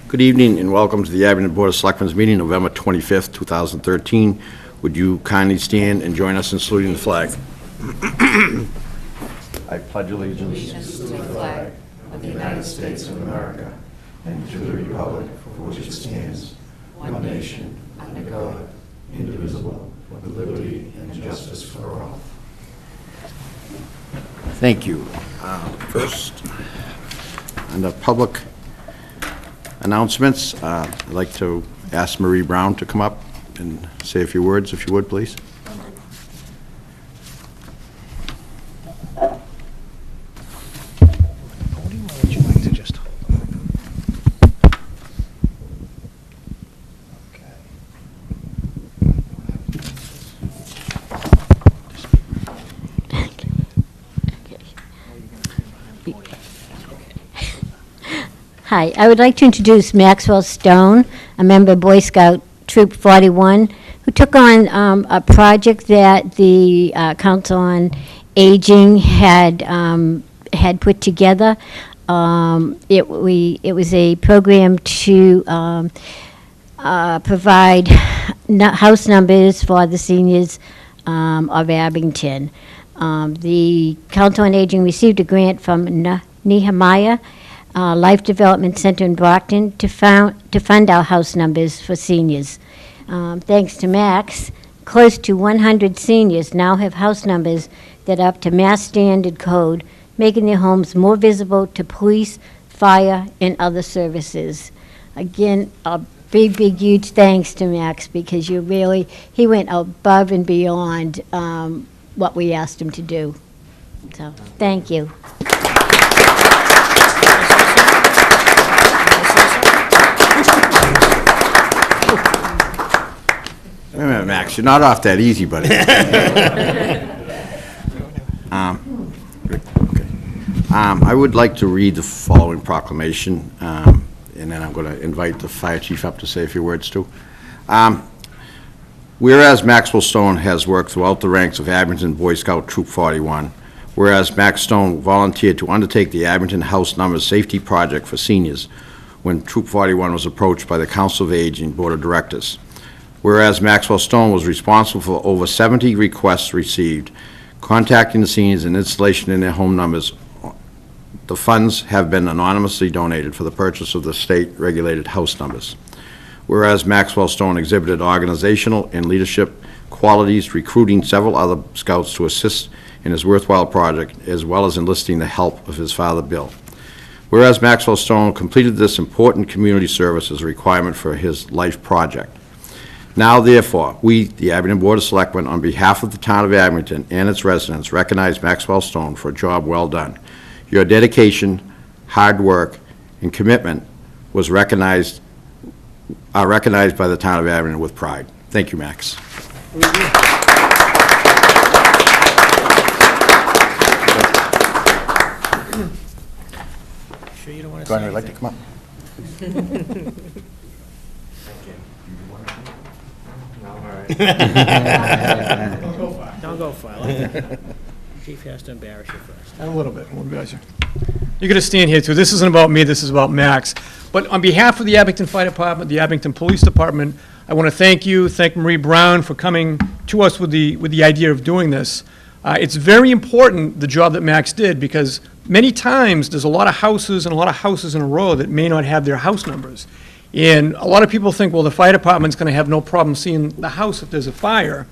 Good evening and welcome to the Abington Board of Selectmen's meeting, November 25th, 2013. Would you kindly stand and join us in saluting the flag? I pledge allegiance To the flag of the United States of America and to the republic for which it stands, one nation, under God, indivisible, with liberty and justice for all. Thank you. First, under public announcements, I'd like to ask Marie Brown to come up and say a few words, if you would, please. Hi, I would like to introduce Maxwell Stone, a member of Boy Scout Troop 41, who took on a project that the Council on Aging had put together. It was a program to provide house numbers for the seniors of Abington. The Council on Aging received a grant from Nehemiah Life Development Center in Brockton to fund our house numbers for seniors. Thanks to Max, close to 100 seniors now have house numbers that are up to Mass Standard Code, making their homes more visible to police, fire, and other services. Again, a big, huge thanks to Max, because he went above and beyond what we asked him to do. So, thank you. Wait a minute, Max, you're not off that easy, buddy. I would like to read the following proclamation, and then I'm going to invite the fire chief up to say a few words too. Whereas Maxwell Stone has worked throughout the ranks of Abington Boy Scout Troop 41, whereas Max Stone volunteered to undertake the Abington House Numbers Safety Project for seniors when Troop 41 was approached by the Council of Aging Board of Directors. Whereas Maxwell Stone was responsible for over 70 requests received, contacting the seniors and installation in their home numbers. The funds have been anonymously donated for the purchase of the state-regulated house numbers. Whereas Maxwell Stone exhibited organizational and leadership qualities, recruiting several other scouts to assist in his worthwhile project, as well as enlisting the help of his father, Bill. Whereas Maxwell Stone completed this important community service as a requirement for his life project. Now, therefore, we, the Abington Board of Selectmen, on behalf of the town of Abington and its residents, recognize Maxwell Stone for a job well done. Your dedication, hard work, and commitment are recognized by the town of Abington with pride. Thank you, Max. Sure you don't want to Go say ahead, I'd like to come up. Don't go far. The chief has to embarrass you first. A little bit. You're going to stand here, too. This isn't about me, this is about Max. But on behalf of the Abington Fire Department, the Abington Police Department, I want to thank Marie Brown for coming to us with the idea of doing this. It's very important, the job that Max did, because many times there's a lot of houses in a row that may not have their house numbers. And a lot of people think, well, the fire department's going to have no problem seeing the house if there's a fire.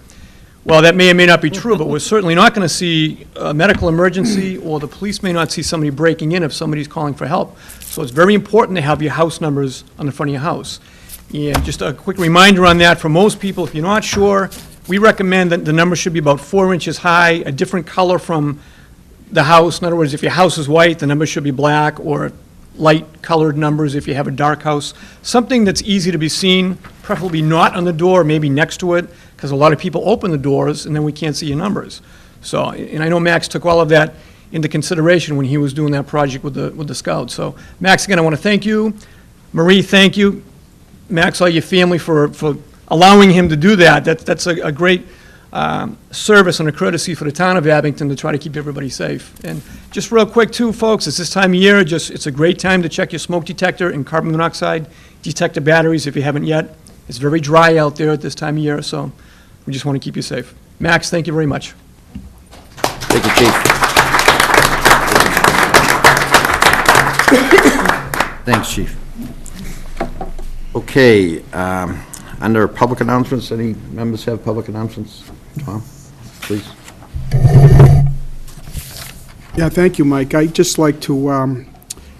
Well, that may or may not be true, but we're certainly not going to see a medical emergency, or the police may not see somebody breaking in if somebody's calling for help. So it's very important to have your house numbers on the front of your house. And just a quick reminder on that, for most people, if you're not sure, we recommend that the number should be about 4 inches high, a different color from the house. In other words, if your house is white, the number should be black, or light-colored numbers if you have a dark house. Something that's easy to be seen, preferably not on the door, maybe next to it, because a lot of people open the doors and then we can't see your numbers. So, and I know Max took all of that into consideration when he was doing that project with the Scouts. So, Max, again, I want to thank you. Marie, thank you. Max, all your family for allowing him to do that. That's a great service and a courtesy for the town of Abington to try to keep everybody safe. And just real quick too, folks, it's this time of year, it's a great time to check your smoke detector and carbon monoxide detector batteries if you haven't yet. It's very dry out there at this time of year, so we just want to keep you safe. Max, thank you very much. Thank you, Chief. Thanks, Chief. Okay, under public announcements, any members have public announcements? Tom, please. Yeah, thank you, Mike. I'd just like to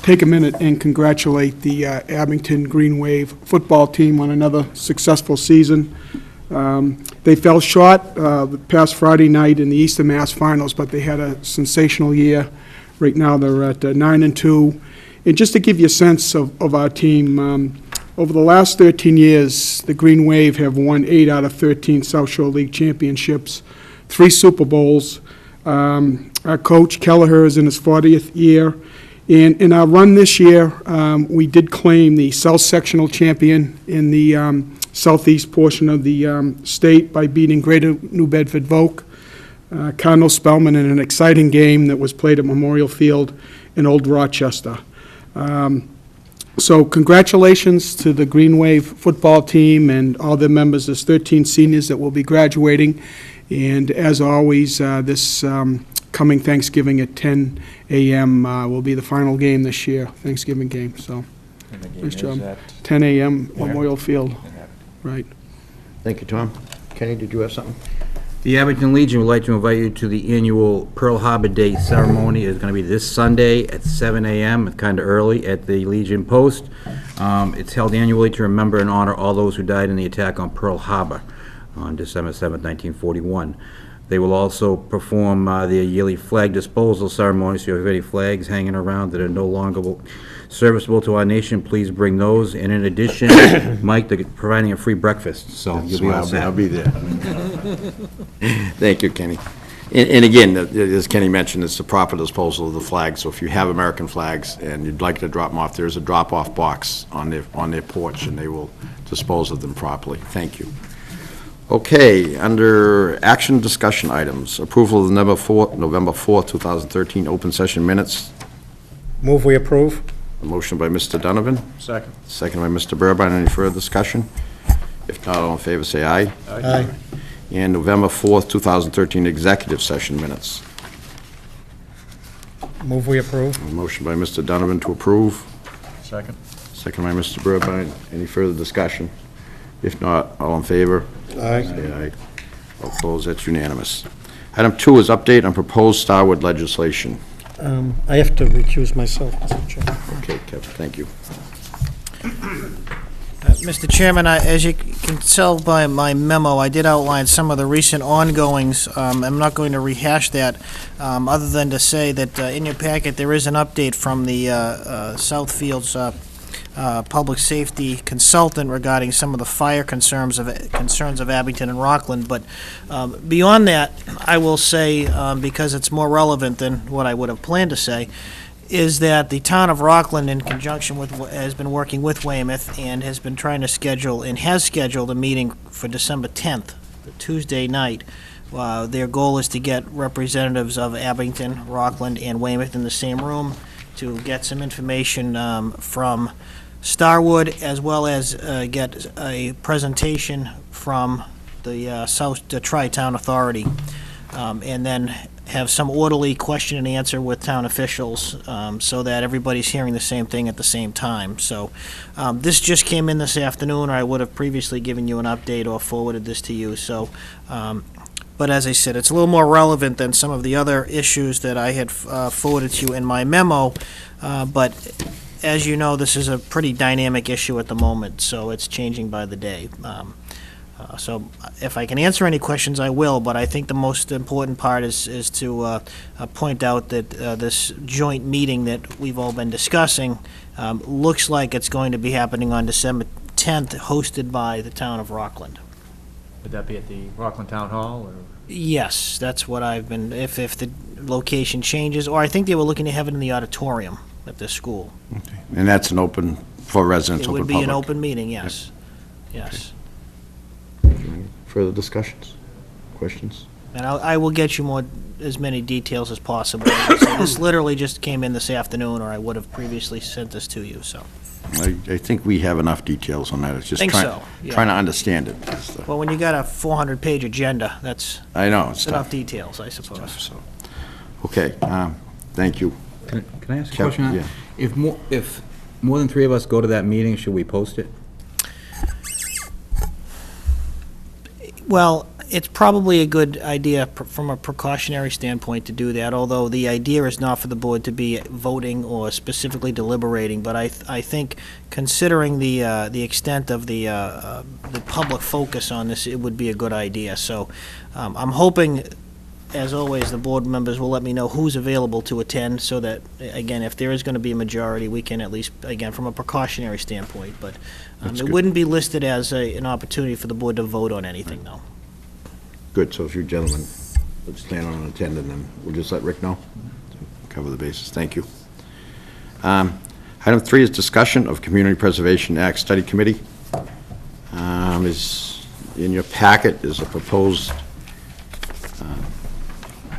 take a minute and congratulate the Abington Green Wave football team on another successful season. They fell short the past Friday night in the Eastern Mass Finals, but they had a sensational year. Right now, they're at 9-2. And just to give you a sense of our team, over the last 13 years, the Green Wave have won 8 out of 13 South Shore League championships, 3 Super Bowls. Our coach, Kelleher, is in his 40th year. And in our run this year, we did claim the South Sectional champion in the southeast portion of the state by beating Greater New Bedford Voke, Cardinal Spellman, in an exciting game that was played at Memorial Field in Old Rochester. So congratulations to the Green Wave football team and all their members. There's 13 seniors that will be graduating. And as always, this coming Thanksgiving at 10 a.m. Will be the final game this year, Thanksgiving game. So, nice job. 10 a.m. Memorial Field. Right. Thank you, Tom. Kenny, did you have something? The Abington Legion would like to invite you to the annual Pearl Harbor Day ceremony. It's going to be this Sunday at 7 a.m., kind of early, at the Legion Post. It's held annually to remember and honor all those who died in the attack on Pearl Harbor on December 7, 1941. They will also perform their yearly flag disposal ceremony, so if you have any flags hanging around that are no longer serviceable to our nation, please bring those. And in addition, Mike, they're providing a free breakfast, so you'll be all set. I'll be there. Thank you, Kenny. And again, as Kenny mentioned, it's the proper disposal of the flags, so if you have American flags and you'd like to drop them off, there's a drop-off box on their porch, and they will dispose of them properly. Thank you. Okay, under action discussion items, approval of the November 4th, 2013 open session minutes. Move we approve. A motion by Mr. Donovan. Second. Second by Mr. Burbine. Any further discussion? If not, all in favor, say aye. Aye. And November 4th, 2013 executive session minutes. Move we approve. A motion by Mr. Donovan to approve. Second. Second by Mr. Burbine. Any further discussion? If not, all in favor? Aye. Say aye. All opposed, that's unanimous. Item 2 is update on proposed Starwood legislation. I have to recuse myself, Mr. Chairman. Okay, Kevin, thank you. Mr. Chairman, as you can tell by my memo, I did outline some of the recent ongoings. I'm not going to rehash that, other than to say that in your packet, there is an update from the Southfield's public safety consultant regarding some of the fire concerns of Abington and Rockland. But beyond that, I will say, because it's more relevant than what I would have planned to say, is that the town of Rockland, in conjunction with, has been working with Weymouth and has been trying to schedule, and has scheduled a meeting for December 10th, Tuesday night. Their goal is to get representatives of Abington, Rockland, and Weymouth in the same room to get some information from Starwood, as well as get a presentation from the Tri-Town Authority, and then have some orderly question and answer with town officials, so that everybody's hearing the same thing at the same time. So this just came in this afternoon, or I would have previously given you an update or forwarded this to you. So, but as I said, it's a little more relevant than some of the other issues that I had forwarded to you in my memo, but as you know, this is a pretty dynamic issue at the moment, so it's changing by the day. So if I can answer any questions, I will, but I think the most important part is to point out that this joint meeting that we've all been discussing looks like it's going to be happening on December 10th, hosted by the town of Rockland. Would that be at the Rockland Town Hall, or? Yes, that's what I've been, if the location changes, or I think they were looking to have it in the auditorium at the school. Okay. And that's an open, for residents, It open would public? be an open meeting, yes. Yes. Further discussions? questions? And I will get you as many details as possible. So this literally just came in this afternoon, or I would have previously sent this to you, so. I think we have enough details on that. It's just Think trying, so, yeah. trying to understand it. That's the- Well, when you got a 400-page agenda, that's I know, it's enough tough. details, I suppose. So, okay, thank you. Can I ask a Kev, question on yeah. that? If more than 3 of us go to that meeting, should we post it? Well, it's probably a good idea from a precautionary standpoint to do that, although the idea is not for the board to be voting or specifically deliberating, but I think considering the extent of the public focus on this, it would be a good idea. So I'm hoping, as always, the board members will let me know who's available to attend, so that, again, if there is going to be a majority, we can at least, again, from a precautionary standpoint, but it wouldn't be listed as an opportunity for the board to vote on anything, though. Good, so if you gentlemen would stand on and attend, and then we'll just let Rick know, cover the bases. Thank you. Item 3 is discussion of Community Preservation Act Study Committee. Is in your packet is a proposed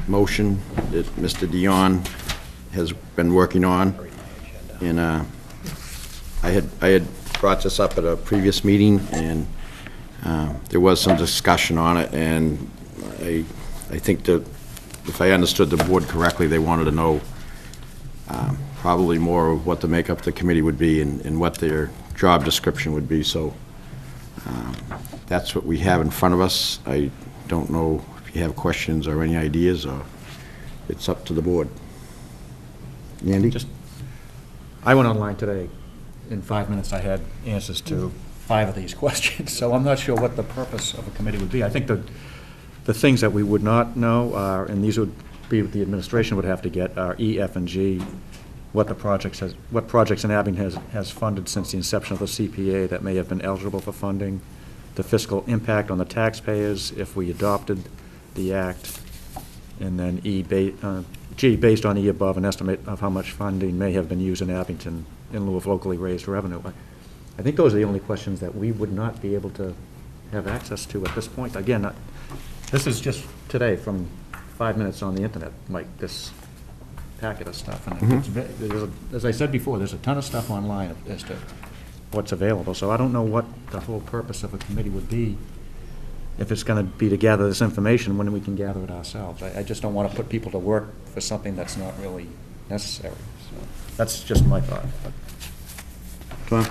motion that Mr. Dion has been working on, and I had brought this up at a previous meeting, and there was some discussion on it, and I think that if I understood the board correctly, they wanted to know probably more of what the makeup of the committee would be and what their job description would be. So that's what we have in front of us. I don't know if you have questions or any ideas, or it's up to the board. Andy? I went online today. In 5 minutes, I had answers to 5 of these questions, so I'm not sure what the purpose of a committee would be. I think the things that we would not know are, and these would be what the administration would have to get, are E, F, and G, what projects in Abington has funded since the inception of the CPA that may have been eligible for funding, the fiscal impact on the taxpayers if we adopted the act, and then G, based on E above, an estimate of how much funding may have been used in Abington in lieu of locally raised revenue. I think those are the only questions that we would not be able to have access to at this point. Again, this is just today from 5 minutes on the internet, like this packet of stuff. And as I said before, there's a ton of stuff online as to what's available. So I don't know what the whole purpose of a committee would be. If it's going to be to gather this information, when we can gather it ourselves. I just don't want to put people to work for something that's not really necessary. So that's just my thought. Tom?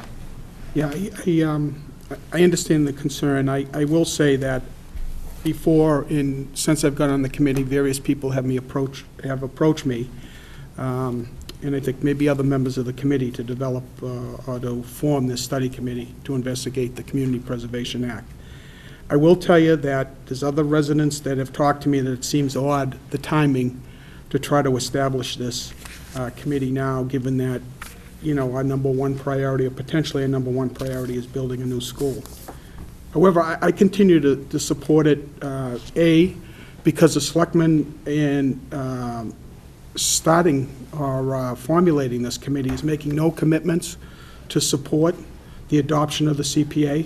Yeah, I understand the concern. I will say that before, since I've got on the committee, various people have approached me, and I think maybe other members of the committee, to develop or to form this study committee to investigate the Community Preservation Act. I will tell you that there's other residents that have talked to me that it seems odd, the timing, to try to establish this committee now, given that, our number one priority, or potentially our number one priority, is building a new school. However, I continue to support it, A, because the selectmen in starting or formulating this committee is making no commitments to support the adoption of the CPA,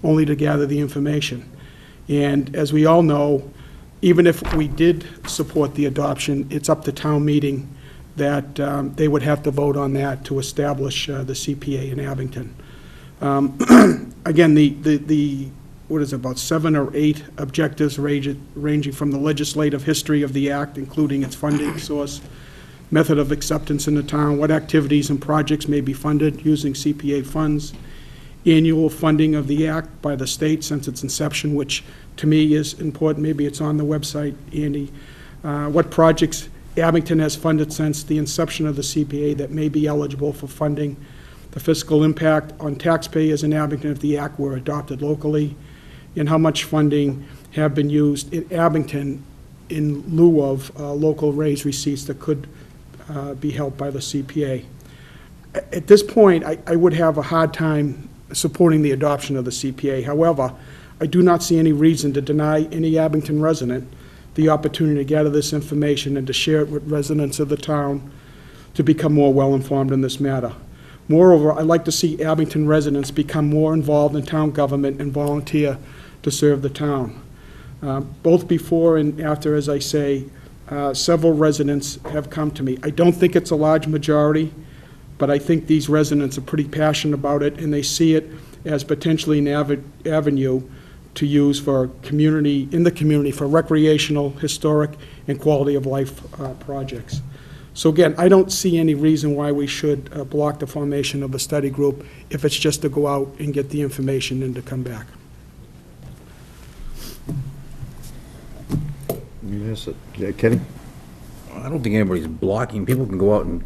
only to gather the information. And as we all know, even if we did support the adoption, it's up to town meeting that they would have to vote on that to establish the CPA in Abington. Again, what is it, about 7 or 8 objectives ranging from the legislative history of the act, including its funding source, method of acceptance in the town, what activities and projects may be funded using CPA funds, annual funding of the act by the state since its inception, which to me is important. Maybe it's on the website, Andy. What projects Abington has funded since the inception of the CPA that may be eligible for funding, the fiscal impact on taxpayers in Abington if the act were adopted locally, and how much funding have been used in Abington in lieu of local raise receipts that could be helped by the CPA. At this point, I would have a hard time supporting the adoption of the CPA. However, I do not see any reason to deny any Abington resident the opportunity to gather this information and to share it with residents of the town to become more well-informed in this matter. Moreover, I'd like to see Abington residents become more involved in town government and volunteer to serve the town. Both before and after, as I say, several residents have come to me. I don't think it's a large majority, but I think these residents are pretty passionate about it, and they see it as potentially an avenue to use for community, in the community, for recreational, historic, and quality of life projects. So again, I don't see any reason why we should block the formation of a study group if it's just to go out and get the information and to come back. Yes, Kenny? I don't think anybody's blocking. People can go out and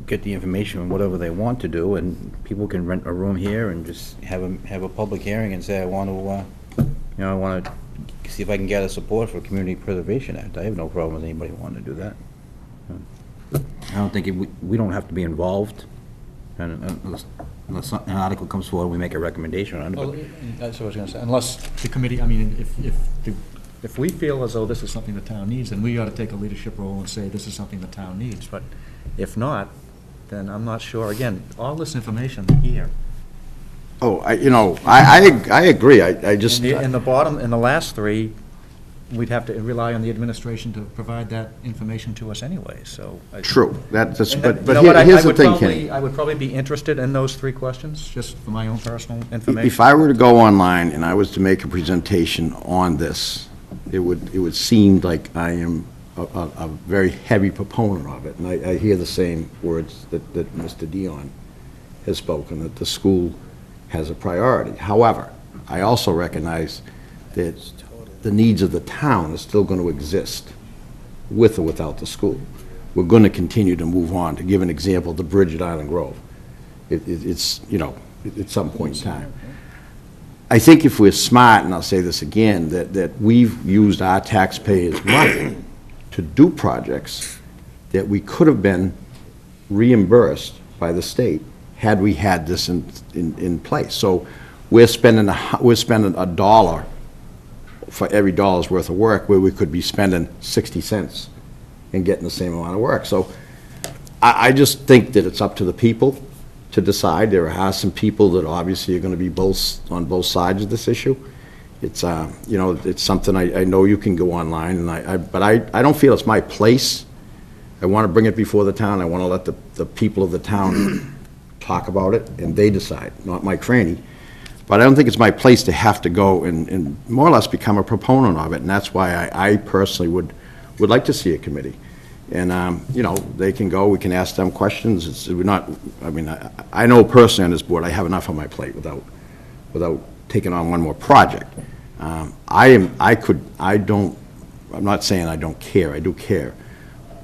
get the information on whatever they want to do, and people can rent a room here and just have a public hearing and say, I want to, I want to see if I can gather support for Community Preservation Act. I have no problem with anybody wanting to do that. I don't think, we don't have to be involved, and unless an article comes forward, we make a recommendation on it. Well, that's what I was going to say, unless the committee, I mean, if we feel as though this is something the town needs, then we ought to take a leadership role and say this is something the town needs. But if not, then I'm not sure. Again, all this information here. Oh, I agree. I just. In the bottom, in the last three, we'd have to rely on the administration to provide that information to us anyway, so. True. But You know what, here's the thing, Kenny. I would probably be interested in those three questions, just for my own personal information. If I were to go online and I was to make a presentation on this, it would seem like I am a very heavy proponent of it. And I hear the same words that Mr. Dion has spoken, that the school has a priority. However, I also recognize that the needs of the town are still going to exist with or without the school. We're going to continue to move on. To give an example, the bridge at Island Grove. It's, at some point in time. I think if we're smart, and I'll say this again, that we've used our taxpayers' money to do projects that we could have been reimbursed by the state had we had this in place. So we're spending a dollar for every dollar's worth of work where we could be spending 60 cents and getting the same amount of work. So I just think that it's up to the people to decide. There are some people that obviously are going to be on both sides of this issue. It's, it's something I know you can go online, but I don't feel it's my place. I want to bring it before the town. I want to let the people of the town talk about it, and they decide, not Mike Franny. But I don't think it's my place to have to go and more or less become a proponent of it, and that's why I personally would like to see a committee. And, they can go, we can ask them questions. I know personally on this board, I have enough on my plate without taking on one more project. I'm not saying I don't care, I do care.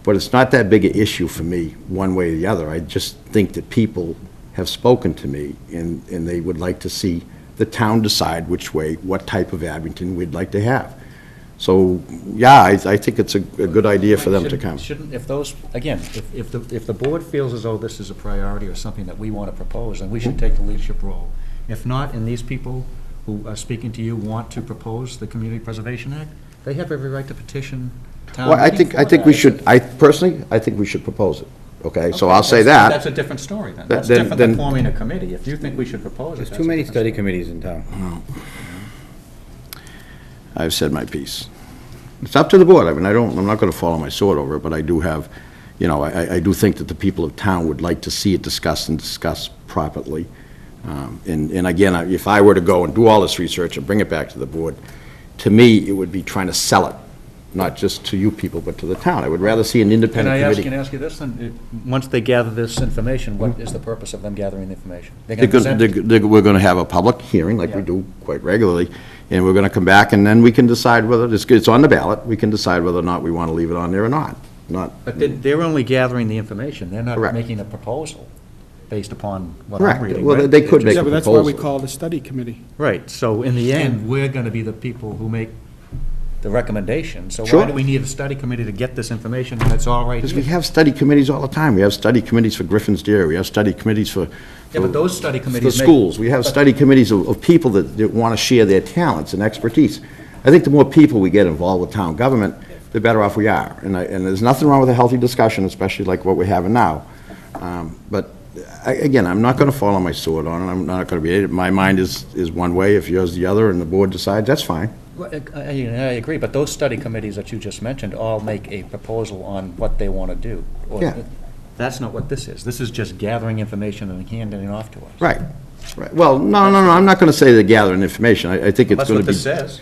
But it's not that big an issue for me, one way or the other. I just think that people have spoken to me, and they would like to see the town decide what type of Abington we'd like to have. So, yeah, I think it's a good idea for them to come. If the board feels as though this is a priority or something that we want to propose, then we should take the leadership role. If not, and these people who are speaking to you want to propose the Community Preservation Act, they have every right to petition town Well, meeting for I think that. we should, personally, I think we should propose it, okay? So I'll say that. That's a different story then. That's Then- different than then- forming a committee. If you think we should propose it, There's that's too a many different study story. committees in town. I've said my piece. It's up to the board. I'm not going to fall on my sword over it, but I do have, I do think that the people of town would like to see it discussed and discussed properly. And again, if I were to go and do all this research and bring it back to the board, to me, it would be trying to sell it, not just to you people, but to the town. I would rather see an independent committee. Can I ask you this then? Once they gather this information, what is the purpose of them gathering the information? They're We're going to present? going to have a public hearing, like we Yeah. do quite regularly, and we're going to come back, and then we can decide whether, it's on the ballot, we can decide whether or not we want to leave it on there or not. But they're only gathering the information. They're not Correct. making a proposal based upon what I'm Correct. reading. Well, right? they could make Yeah, a but that's why we proposal. call it a study committee. Right, so in the end, we're going to be the people who make the recommendation. So Sure. why do we need a study committee to get this information when it's all right Because we here? have study committees all the time. We have study committees for Griffin's Dairy, we have study committees for Yeah, but those study for committees make... schools. We have study committees of people that want to share their talents and expertise. I think the more people we get involved with town government, the better off we are. And there's nothing wrong with a healthy discussion, especially like what we're having now. But again, I'm not going to fall on my sword on it. I'm not going to be, my mind is one way, if yours the other, and the board decides, that's fine. I agree, but those study committees that you just mentioned all make a proposal on what they want to do. Or Yeah. That's not what this is. This is just gathering information and handing it off to us. Right, right. Well, no, I'm not going to say they're gathering information. I think it's That's going what to be... this says.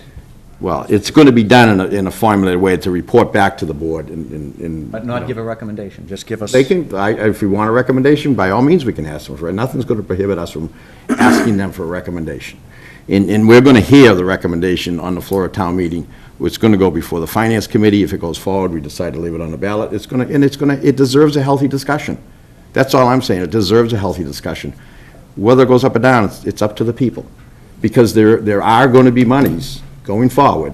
Well, it's going to be done in a formulated way to report back to the board in... But not give a recommendation, just give us. They can, if we want a recommendation, by all means, we can ask them for it. Nothing's going to prohibit us from asking them for a recommendation. And we're going to hear the recommendation on the floor of town meeting. It's going to go before the finance committee. If it goes forward, we decide to leave it on the ballot. It deserves a healthy discussion. That's all I'm saying. It deserves a healthy discussion. Whether it goes up or down, it's up to the people. Because there are going to be monies going forward.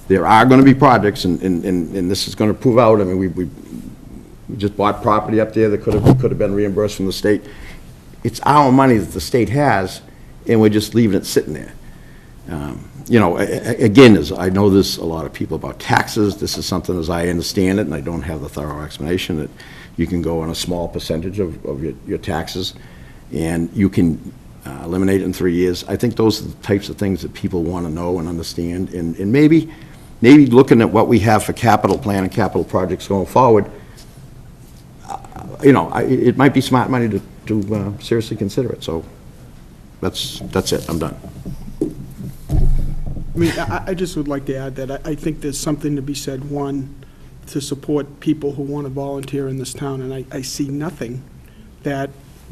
There are going to be projects, and this is going to prove out. I mean, we just bought property up there that could have been reimbursed from the state. It's our money that the state has, and we're just leaving it sitting there. You know, again, I know there's a lot of people about taxes. This is something, as I understand it, and I don't have the thorough explanation, that you can go on a small percentage of your taxes, and you can eliminate it in 3 years. I think those are the types of things that people want to know and understand, and maybe looking at what we have for capital plan and capital projects going forward, you know, it might be smart money to seriously consider it. So that's it. I'm done. I mean, I just would like to add that I think there's something to be said, one, to support people who want to volunteer in this town, and I see nothing that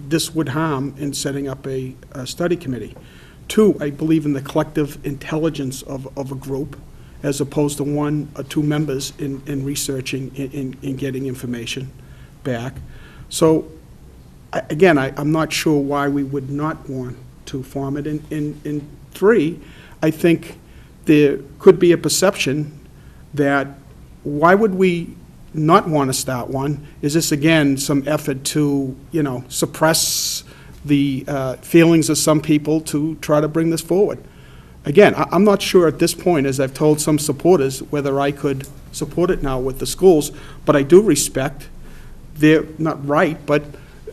this would harm in setting up a study committee. Two, I believe in the collective intelligence of a group, as opposed to one or two members in researching, in getting information back. So, again, I'm not sure why we would not want to form it. In three, I think there could be a perception that why would we not want to start one? Is this, again, some effort to, you know, suppress the feelings of some people to try to bring this forward? Again, I'm not sure at this point, as I've told some supporters, whether I could support it now with the schools, but I do respect, they're not right, but,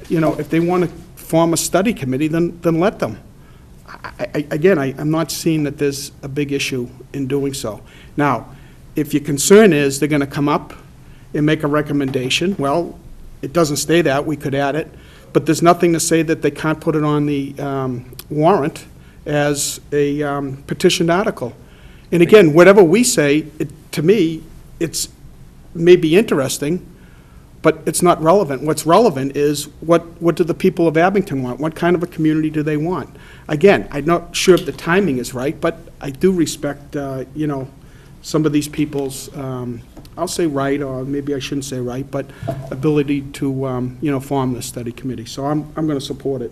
you know, if they want to form a study committee, then let them. Again, I'm not seeing that there's a big issue in doing so. Now, if your concern is they're going to come up and make a recommendation, well, it doesn't say that, we could add it, but there's nothing to say that they can't put it on the warrant as a petitioned article. And again, whatever we say, to me, it's maybe interesting, but it's not relevant. What's relevant is what do the people of Abington want? What kind of a community do they want? Again, I'm not sure if the timing is right, but I do respect, you know, some of these people's, I'll say right, or maybe I shouldn't say right, but ability to, you know, form this study committee. So I'm going to support it.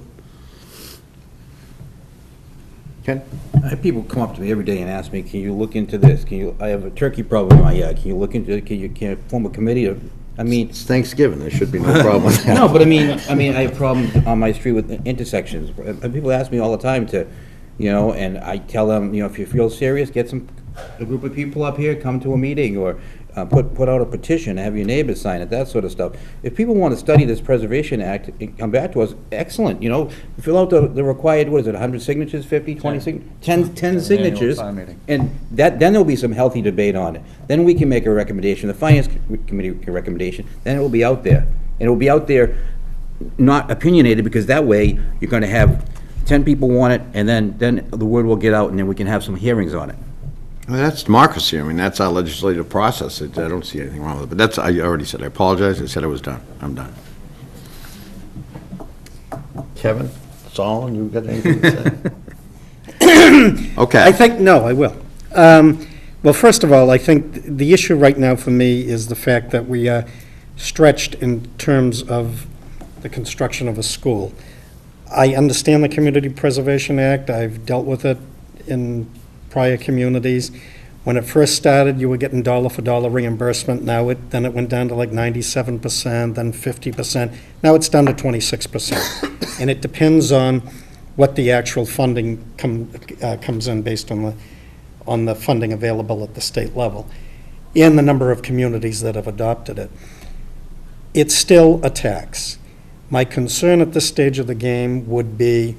Ken? I have people come up to me every day and ask me, can you look into this? I have a turkey problem in my yard. Can you look into it? Can you form a committee? I mean, It's Thanksgiving. There should be no problem with that. no, but I mean, I have problems on my street with intersections. And people ask me all the time to, you know, and I tell them, you know, if you feel serious, get a group of people up here, come to a meeting, or put out a petition, have your neighbors sign it, that sort of stuff. If people want to study this Preservation Act and come back to us, excellent, you know, fill out the required, what is it, 100 signatures, 50, 20, 10 signatures, town meeting. and then there'll be some healthy debate on it. Then we can make a recommendation, the Finance Committee can make a recommendation, then it will be out there. And it will be out there, not opinionated, because that way, you're gonna have 10 people want it, and then the word will get out, and then we can have some hearings on it. Well, that's democracy. I mean, that's our legislative process. I don't see anything wrong with it. But I already said, I apologize. I said I was done. I'm done. Kevin, Solon, you got anything to say? Okay. I think, no, I will. Well, first of all, I think the issue right now for me is the fact that we are stretched in terms of the construction of a school. I understand the Community Preservation Act. I've dealt with it in prior communities. When it first started, you were getting dollar for dollar reimbursement. Now then it went down to like 97%, then 50%. Now it's down to 26%. And it depends on what the actual funding comes in based on the funding available at the state level and the number of communities that have adopted it. It's still a tax. My concern at this stage of the game would be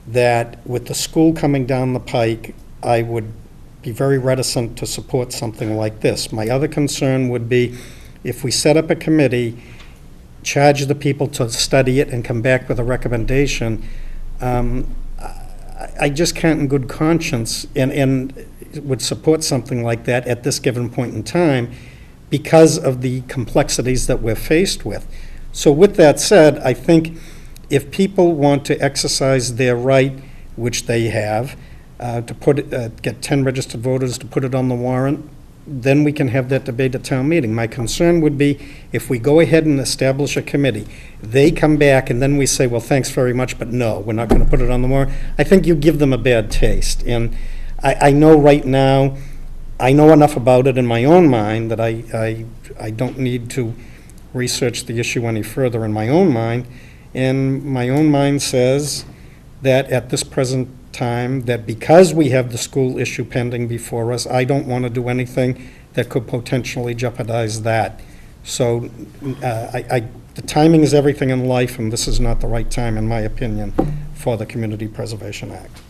that with the school coming down the pike, I would be very reticent to support something like this. My other concern would be if we set up a committee, charge the people to study it and come back with a recommendation, I just can't in good conscience and would support something like that at this given point in time because of the complexities that we're faced with. So with that said, I think if people want to exercise their right, which they have, to put it, get 10 registered voters to put it on the warrant, then we can have that debate at town meeting. My concern would be if we go ahead and establish a committee, they come back and then we say, well, thanks very much, but no, we're not going to put it on the warrant. I think you give them a bad taste. And I know right now, I know enough about it in my own mind that I don't need to research the issue any further in my own mind. And my own mind says that at this present time, that because we have the school issue pending before us, I don't want to do anything that could potentially jeopardize that. So the timing is everything in life, and this is not the right time, in my opinion, for the Community Preservation Act.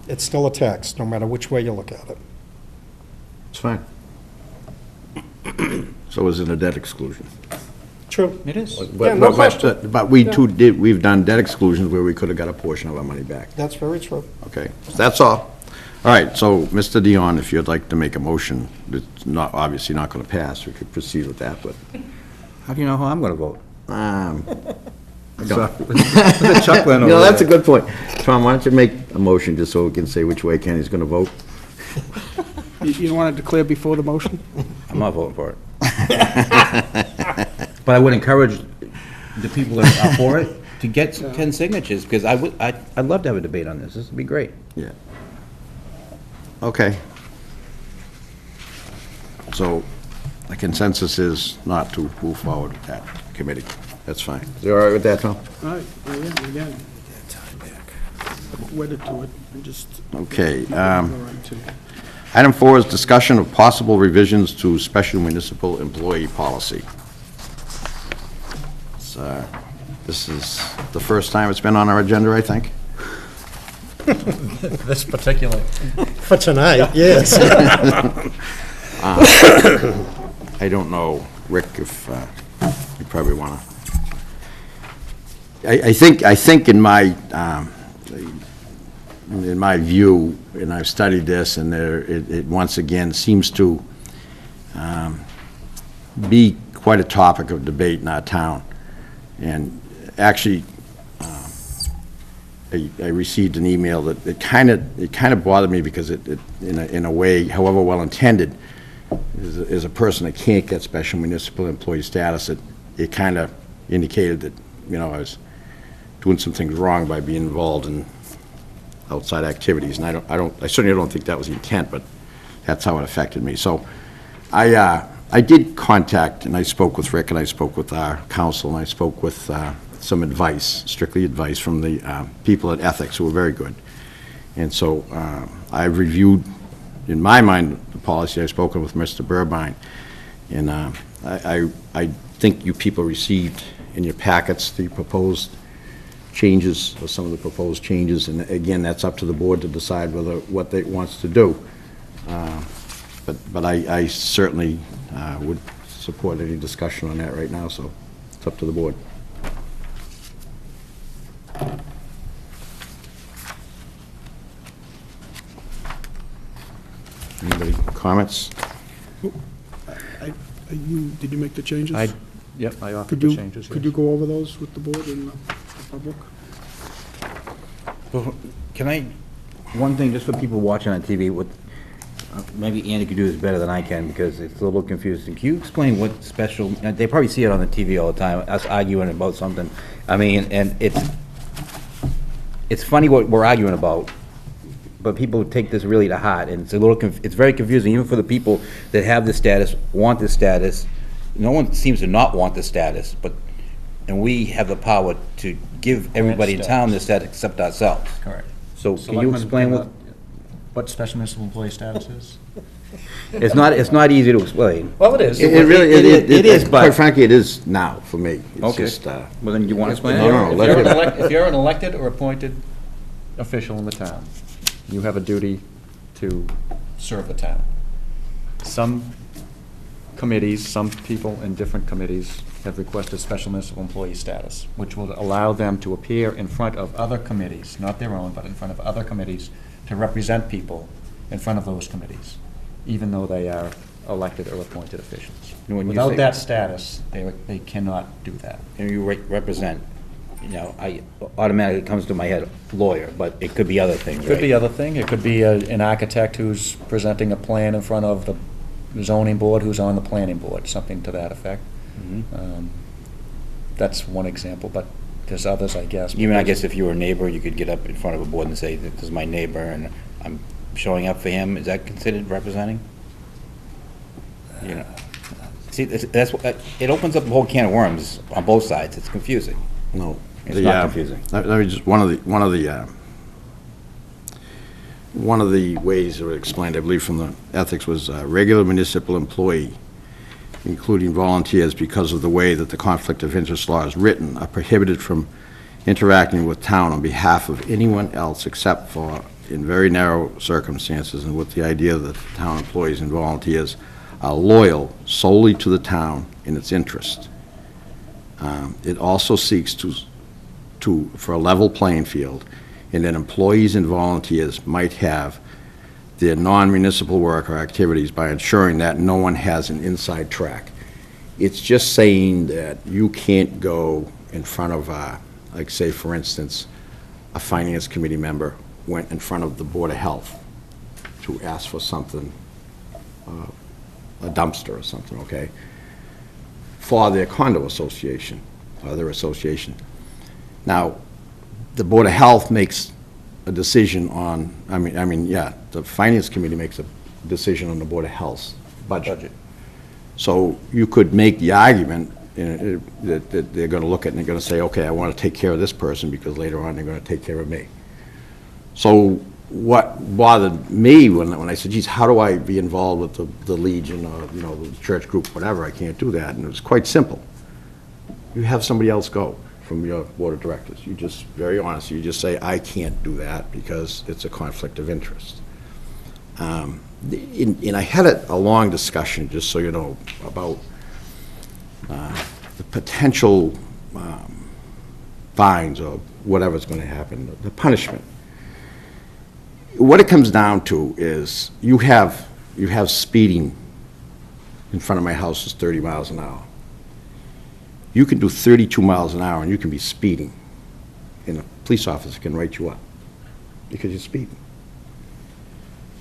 It's still a tax, no matter which way you look at it. It's fine. So is it a debt exclusion? True. It is. But we too we've done debt exclusions where we could have got a portion of our money back. That's very true. Okay, that's all. All right, so, Mr. Dion, if you'd like to make a motion, it's not, obviously not going to pass, we could proceed with that, but, How do you know how I'm going to vote? I So- don't. The chuckling You over know, that's a there. good point. Tom, why don't you make a motion just so we can say which way Kenny's going to vote? You don't want to declare before the motion? I'm not voting for it. But I would encourage the people that are for it to get 10 signatures, because I'd love to have a debate on this. This would be great. Yeah. Okay. So, the consensus is not to move forward with that committee. That's fine. Is you all right with that, Tom? All right, well, yeah, again. Wedded to it, and just. Okay, Item 4 is discussion of possible revisions to special municipal employee policy. This is the first time it's been on our agenda, I think. This particular, For tonight, yes. I don't know, Rick, if you probably want to. I think in my view, and I've studied this, and it once again seems to be quite a topic of debate in our town. And actually, I received an email that it kind of bothered me because it in a way, however well-intended, is a person that can't get special municipal employee status, it kind of indicated that, you know, I was doing some things wrong by being involved in outside activities, and I certainly don't think that was the intent, but that's how it affected me. So I did contact, and I spoke with Rick, and I spoke with our council, and I spoke with some advice, strictly advice from the people at Ethics, who were very good. And so I reviewed, in my mind, the policy. I've spoken with Mr. Burbine, and I think you people received in your packets the proposed changes, or some of the proposed changes, and again, that's up to the board to decide what it wants to do. But I certainly would support any discussion on that right now, so it's up to the board. Anybody comments? Did you make the changes? yep, I offered Could the you, changes, could yes. you go over those with the board and the public? Well, can I, one thing, just for people watching on TV, maybe Andy could do this better than I can, because it's a little confusing. Can you explain what special, they probably see it on the TV all the time, us arguing about something. I mean, and it's funny what we're arguing about, but people take this really to heart, and it's very confusing, even for the people that have this status, want this status. No one seems to not want this status, and we have the power to give everybody in town this status except ourselves. Correct. So can you explain what special municipal employee status is? It's not easy to explain. Well, it is. It really, it is, but- quite frankly, it is now, for me. It's Okay. just, Well, then you want to explain No, it? no, If you're an elected or appointed official in the town, you have a duty to serve the town. Some committees, some people in different committees have requested special municipal employee status, which will allow them to appear in front of other committees, not their own, but in front of other committees, to represent people in front of those committees, even though they are elected or appointed officials. When you Without say- that status, they cannot do that. And you represent, I automatically comes to my head, lawyer, but it could be other things, right? Could be other thing. It could be an architect who's presenting a plan in front of the zoning board who's on the planning board, something to that effect. That's one example, but there's others, I guess. Even, I guess, if you were a neighbor, you could get up in front of a board and say, this is my neighbor, and I'm showing up for him. Is that considered representing? See, that's what, it opens up a whole can of worms on both sides. It's confusing. No. It's not confusing. Let me just, one of the ways it was explained, I believe, from the ethics was regular municipal employee, including volunteers, because of the way that the conflict of interest law is written, are prohibited from interacting with town on behalf of anyone else except for in very narrow circumstances, and with the idea that town employees and volunteers are loyal solely to the town in its interest. It also seeks for a level playing field, and that employees and volunteers might have their non-municipal work or activities by ensuring that no one has an inside track. It's just saying that you can't go in front of, like, say, for instance, a finance committee member went in front of the Board of Health to ask for something, a dumpster or something, okay, for their condo association, or their association. Now, the Board of Health makes a decision on, the Finance Committee makes a decision on the Board of Health's budget. So you could make the argument that they're going to look at it and they're going to say, okay, I want to take care of this person because later on they're going to take care of me. So what bothered me when I said, geez, how do I be involved with the Legion or, the church group, whatever, I can't do that. And it was quite simple. You have somebody else go from your board of directors. You just, very honest, you just say, I can't do that because it's a conflict of interest. And I had a long discussion, just so you know, about the potential fines or whatever's going to happen, the punishment. What it comes down to is you have speeding in front of my house is 30 miles an hour. You can do 32 miles an hour and you can be speeding, and a police officer can write you up because you're speeding.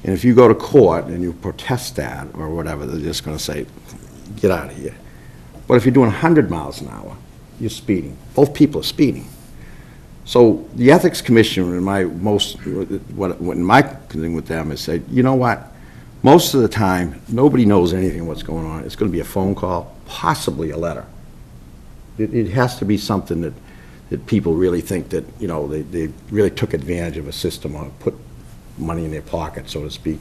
And if you go to court and you protest that or whatever, they're just going to say, get out of here. But if you're doing 100 miles an hour, you're speeding. Both people are speeding. So the Ethics Commission, in my thing with them, is say, you know what? Most of the time, nobody knows anything what's going on. It's going to be a phone call, possibly a letter. It has to be something that people really think that, they really took advantage of a system or put money in their pocket, so to speak,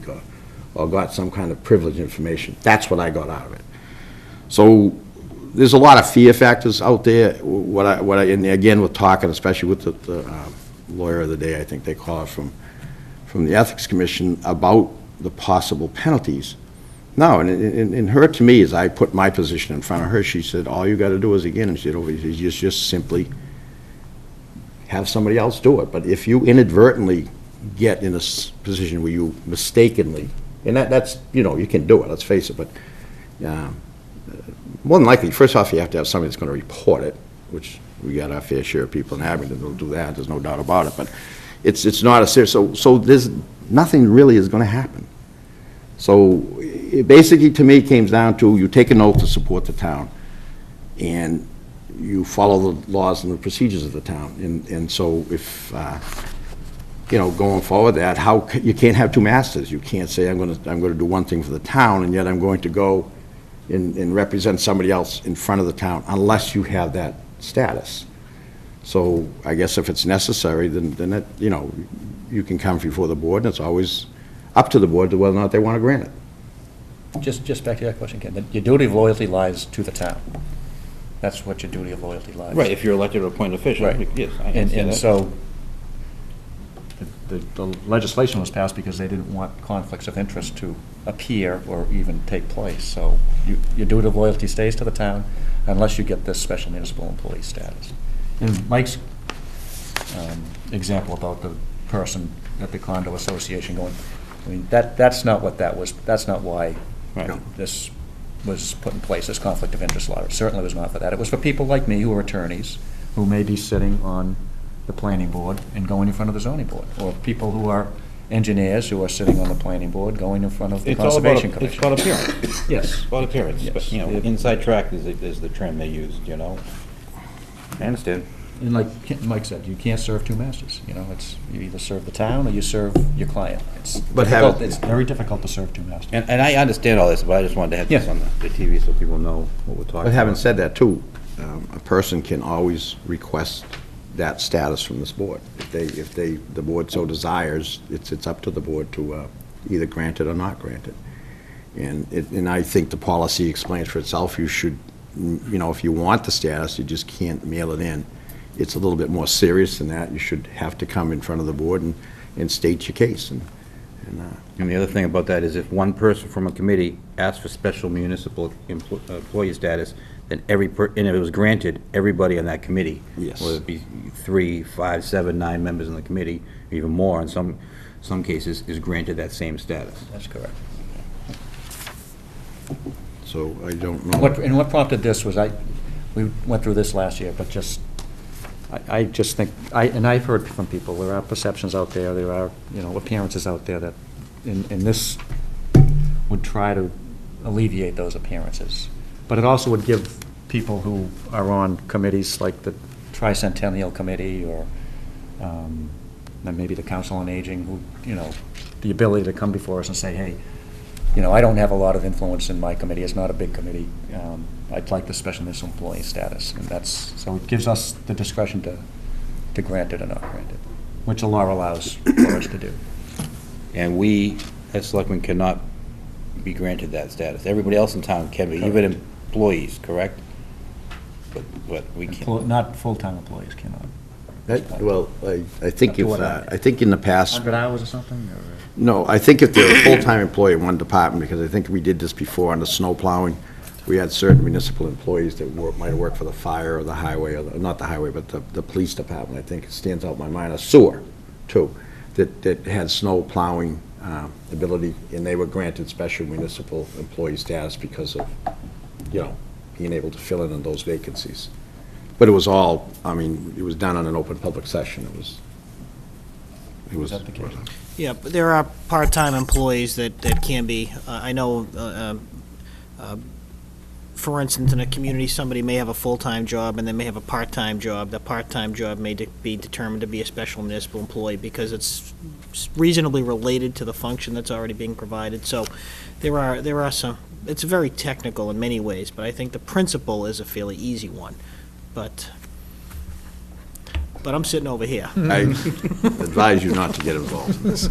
or got some kind of privileged information. That's what I got out of it. So there's a lot of fear factors out there. And again, with talking, especially with the lawyer of the day, I think they call it, from the Ethics Commission, about the possible penalties. No, and her, to me, as I put my position in front of her, she said, all you got to do is, again, and she said, you just simply have somebody else do it. But if you inadvertently get in a position where you mistakenly, and that's, you can do it, let's face it, but more than likely, first off, you have to have somebody that's going to report it, which we got our fair share of people in Abington that'll do that, there's no doubt about it, but it's not a serious, so there's nothing really is going to happen. So it basically, to me, comes down to you take an oath to support the town, and you follow the laws and the procedures of the town. And so if, going forward that, you can't have two masters. You can't say, I'm going to do one thing for the town, and yet I'm going to go and represent somebody else in front of the town, unless you have that status. So I guess if it's necessary, then that, you can come before the board, and it's always up to the board to whether or not they want to grant it. Just back to that question, Ken. Your duty of loyalty lies to the town. That's what your duty of loyalty lies. Right, if you're elected or appointed official. Right. Yes, I understand And that. so the legislation was passed because they didn't want conflicts of interest to appear or even take place. So your duty of loyalty stays to the town unless you get this special municipal employee status. And Mike's example about the person at the condo association going, I mean, that's not what that was, that's not why this was put in place, this conflict of interest law. It certainly was not for that. It was for people like me who are attorneys, who may be sitting on the planning board and going in front of the zoning board, or people who are engineers who are sitting on the planning board going in front of the Conservation Commission. It's about appearance. Yes. It's about appearance. Yes. But, you know, inside track is the term they used, you know? I understand. And like Mike said, you can't serve two masters, you know, it's, you either serve the town or you serve your client. It's But difficult, having- it's very difficult to serve two masters. And I understand all this, but I just wanted to have this Yeah. on the TV so people know what we're talking about. But having said that, too, a person can always request that status from this board. If the board so desires, it's up to the board to either grant it or not grant it. And I think the policy explains for itself. You should, you know, if you want the status, you just can't mail it in. It's a little bit more serious than that. You should have to come in front of the board and state your case. And And the other thing about that is if one person from a committee asks for special municipal employee status, then and if it was granted, everybody on that committee, Yes. whether it be 3, 5, 7, 9 members in the committee, even more in some cases, is granted that same status. That's correct. so I don't know. And what prompted this was we went through this last year, but I just think, and I've heard from people, there are perceptions out there are, you know, appearances out there that, and this would try to alleviate those appearances. But it also would give people who are on committees like the Tricentennial Committee or then maybe the Council on Aging, who, you know, the ability to come before us and say, hey, you know, I don't have a lot of influence in my committee, it's not a big committee, I'd like the special municipal employee status. And so it gives us the discretion to grant it or not grant it, which the law allows for us to do. And we, as selectmen, cannot be granted that status. Everybody else in town can be, even employees, correct? But we can't. Not full-time employees cannot. Well, I think Up to what hour? I think in the past, 100 hours or something, or? no, I think if they're a full-time employee in one department, because I think we did this before on the snow plowing, we had certain municipal employees that might have worked for the fire or the highway, or not the highway, but the police department, I think it stands out in my mind, a sewer, too, that had snow plowing ability, and they were granted special municipal employee status because of, you know, being able to fill in on those vacancies. But it was all, I mean, it was done on an open public session. It was. Is that the case? Yeah, but there are part-time employees that can be, I know, for instance, in a community, somebody may have a full-time job and they may have a part-time job. The part-time job may be determined to be a special municipal employee because it's reasonably related to the function that's already being provided. So there are some, it's very technical in many ways, but I think the principle is a fairly easy one. But I'm sitting over here. I advise you not to get involved in this.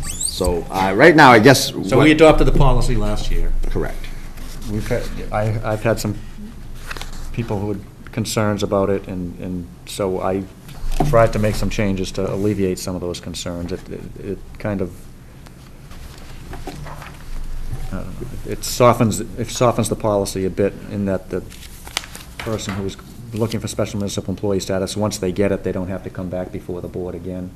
So, right now, I guess. So we adopted the policy last year. Correct. I've had some people who had concerns about it, and so I tried to make some changes to alleviate some of those concerns. It kind of, it softens the policy a bit in that the person who is looking for special municipal employee status, once they get it, they don't have to come back before the board again.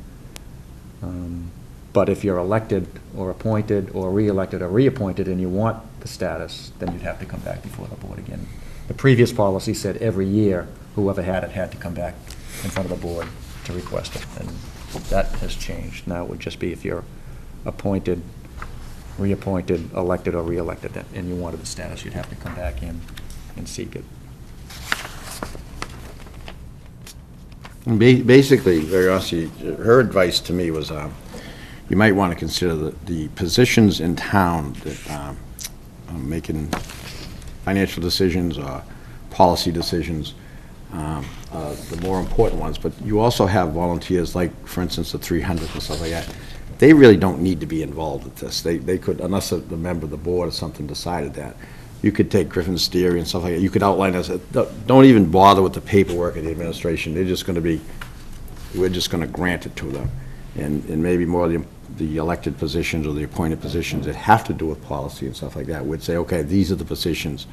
But if you're elected or appointed or re-elected or reappointed and you want the status, then you'd have to come back before the board again. The previous policy said every year, whoever had it had to come back in front of the board to request it, and that has changed. Now it would just be if you're appointed, reappointed, elected, or re-elected, and you wanted the status, you'd have to come back in and seek it. Basically, very honestly, her advice to me was, you might want to consider the positions in town that are making financial decisions or policy decisions, the more important ones. But you also have volunteers, like, for instance, the 300 and stuff like that. They really don't need to be involved with this. They could, unless a member of the board or something decided that. You could take Griffin's theory and stuff like that. You could outline this. Don't even bother with the paperwork of the administration. They're just going to be, we're just going to grant it to them. and maybe more the elected positions or the appointed positions that have to do with policy and stuff like that, would say, okay, these are the positions,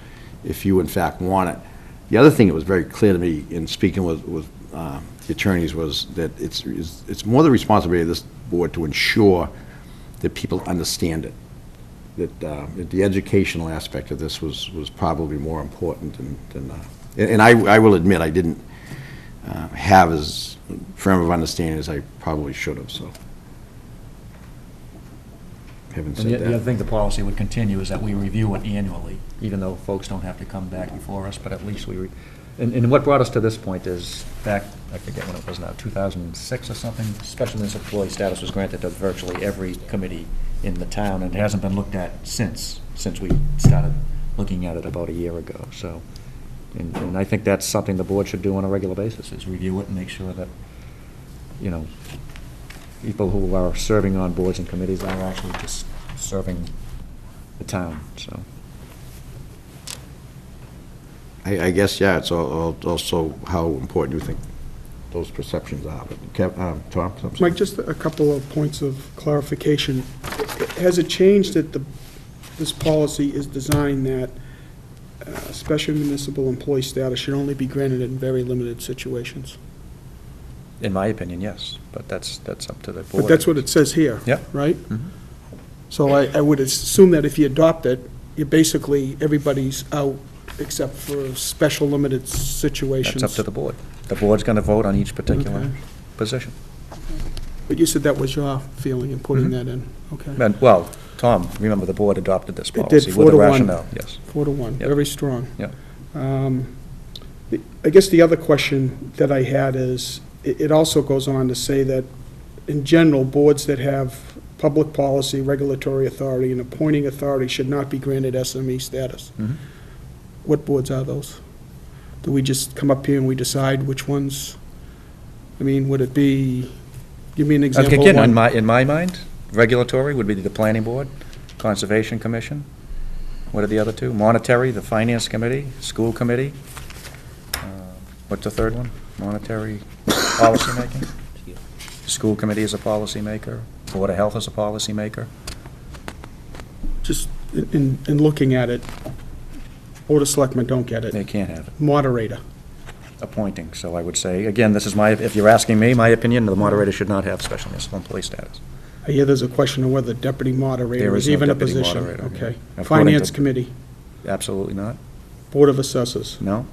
if you in fact want it. The other thing that was very clear to me in speaking with the attorneys was that it's more the responsibility of this board to ensure that people understand it, that the educational aspect of this was probably more important than and I will admit, I didn't have as firm of understanding as I probably should have, so. Having And said the other that. thing the policy would continue is that we review it annually, even though folks don't have to come back before us, but at least and what brought us to this point is back, I forget when it was now, 2006 or something, special municipal employee status was granted to virtually every committee in the town, and it hasn't been looked at since we started looking at it about a year ago, so. And I think that's something the board should do on a regular basis, is review it and make sure that, you know, people who are serving on boards and committees are actually just serving the town, so. I guess, yeah, it's also how important you think those perceptions are. But Tom? something? Mike, just a couple of points of clarification. Has it changed that this policy is designed that special municipal employee status should only be granted in very limited situations? In my opinion, yes, but that's up to the board. But that's what it says here. Yep. Right? Mhm. So I would assume that if you adopt it, you basically, everybody's out except for special limited situations. That's up to the board. The board's going to vote on each particular Okay. position. But you said that was your feeling in putting that in, okay. And, well, Tom, remember, the board adopted this It did, policy 4 with to a 1. rationale, yes. 4-1, Yep. very strong. Yep. I guess the other question that I had is, it also goes on to say that, in general, boards that have public policy, regulatory authority, and appointing authority should not be granted SME status. Mhm. What boards are those? Do we just come up here and we decide which ones? I mean, would it be, give me an example of Again, one. in my mind, regulatory would be the planning board, Conservation Commission. What are the other two? Monetary, the Finance Committee, School Committee. What's the third one? Monetary policymaking? School Committee is a policymaker. Board of Health is a policymaker. Just in looking at it, Board of Selectmen don't get They it. can't have it. Moderator. Appointing, so I would say, again, this is my, if you're asking me, my opinion, the moderator should not have special municipal employee status. I hear there's a question of whether deputy moderator There is is no even a deputy position. moderator, Okay. yeah. According Finance to- Committee, Absolutely not. Board of Assessors, No,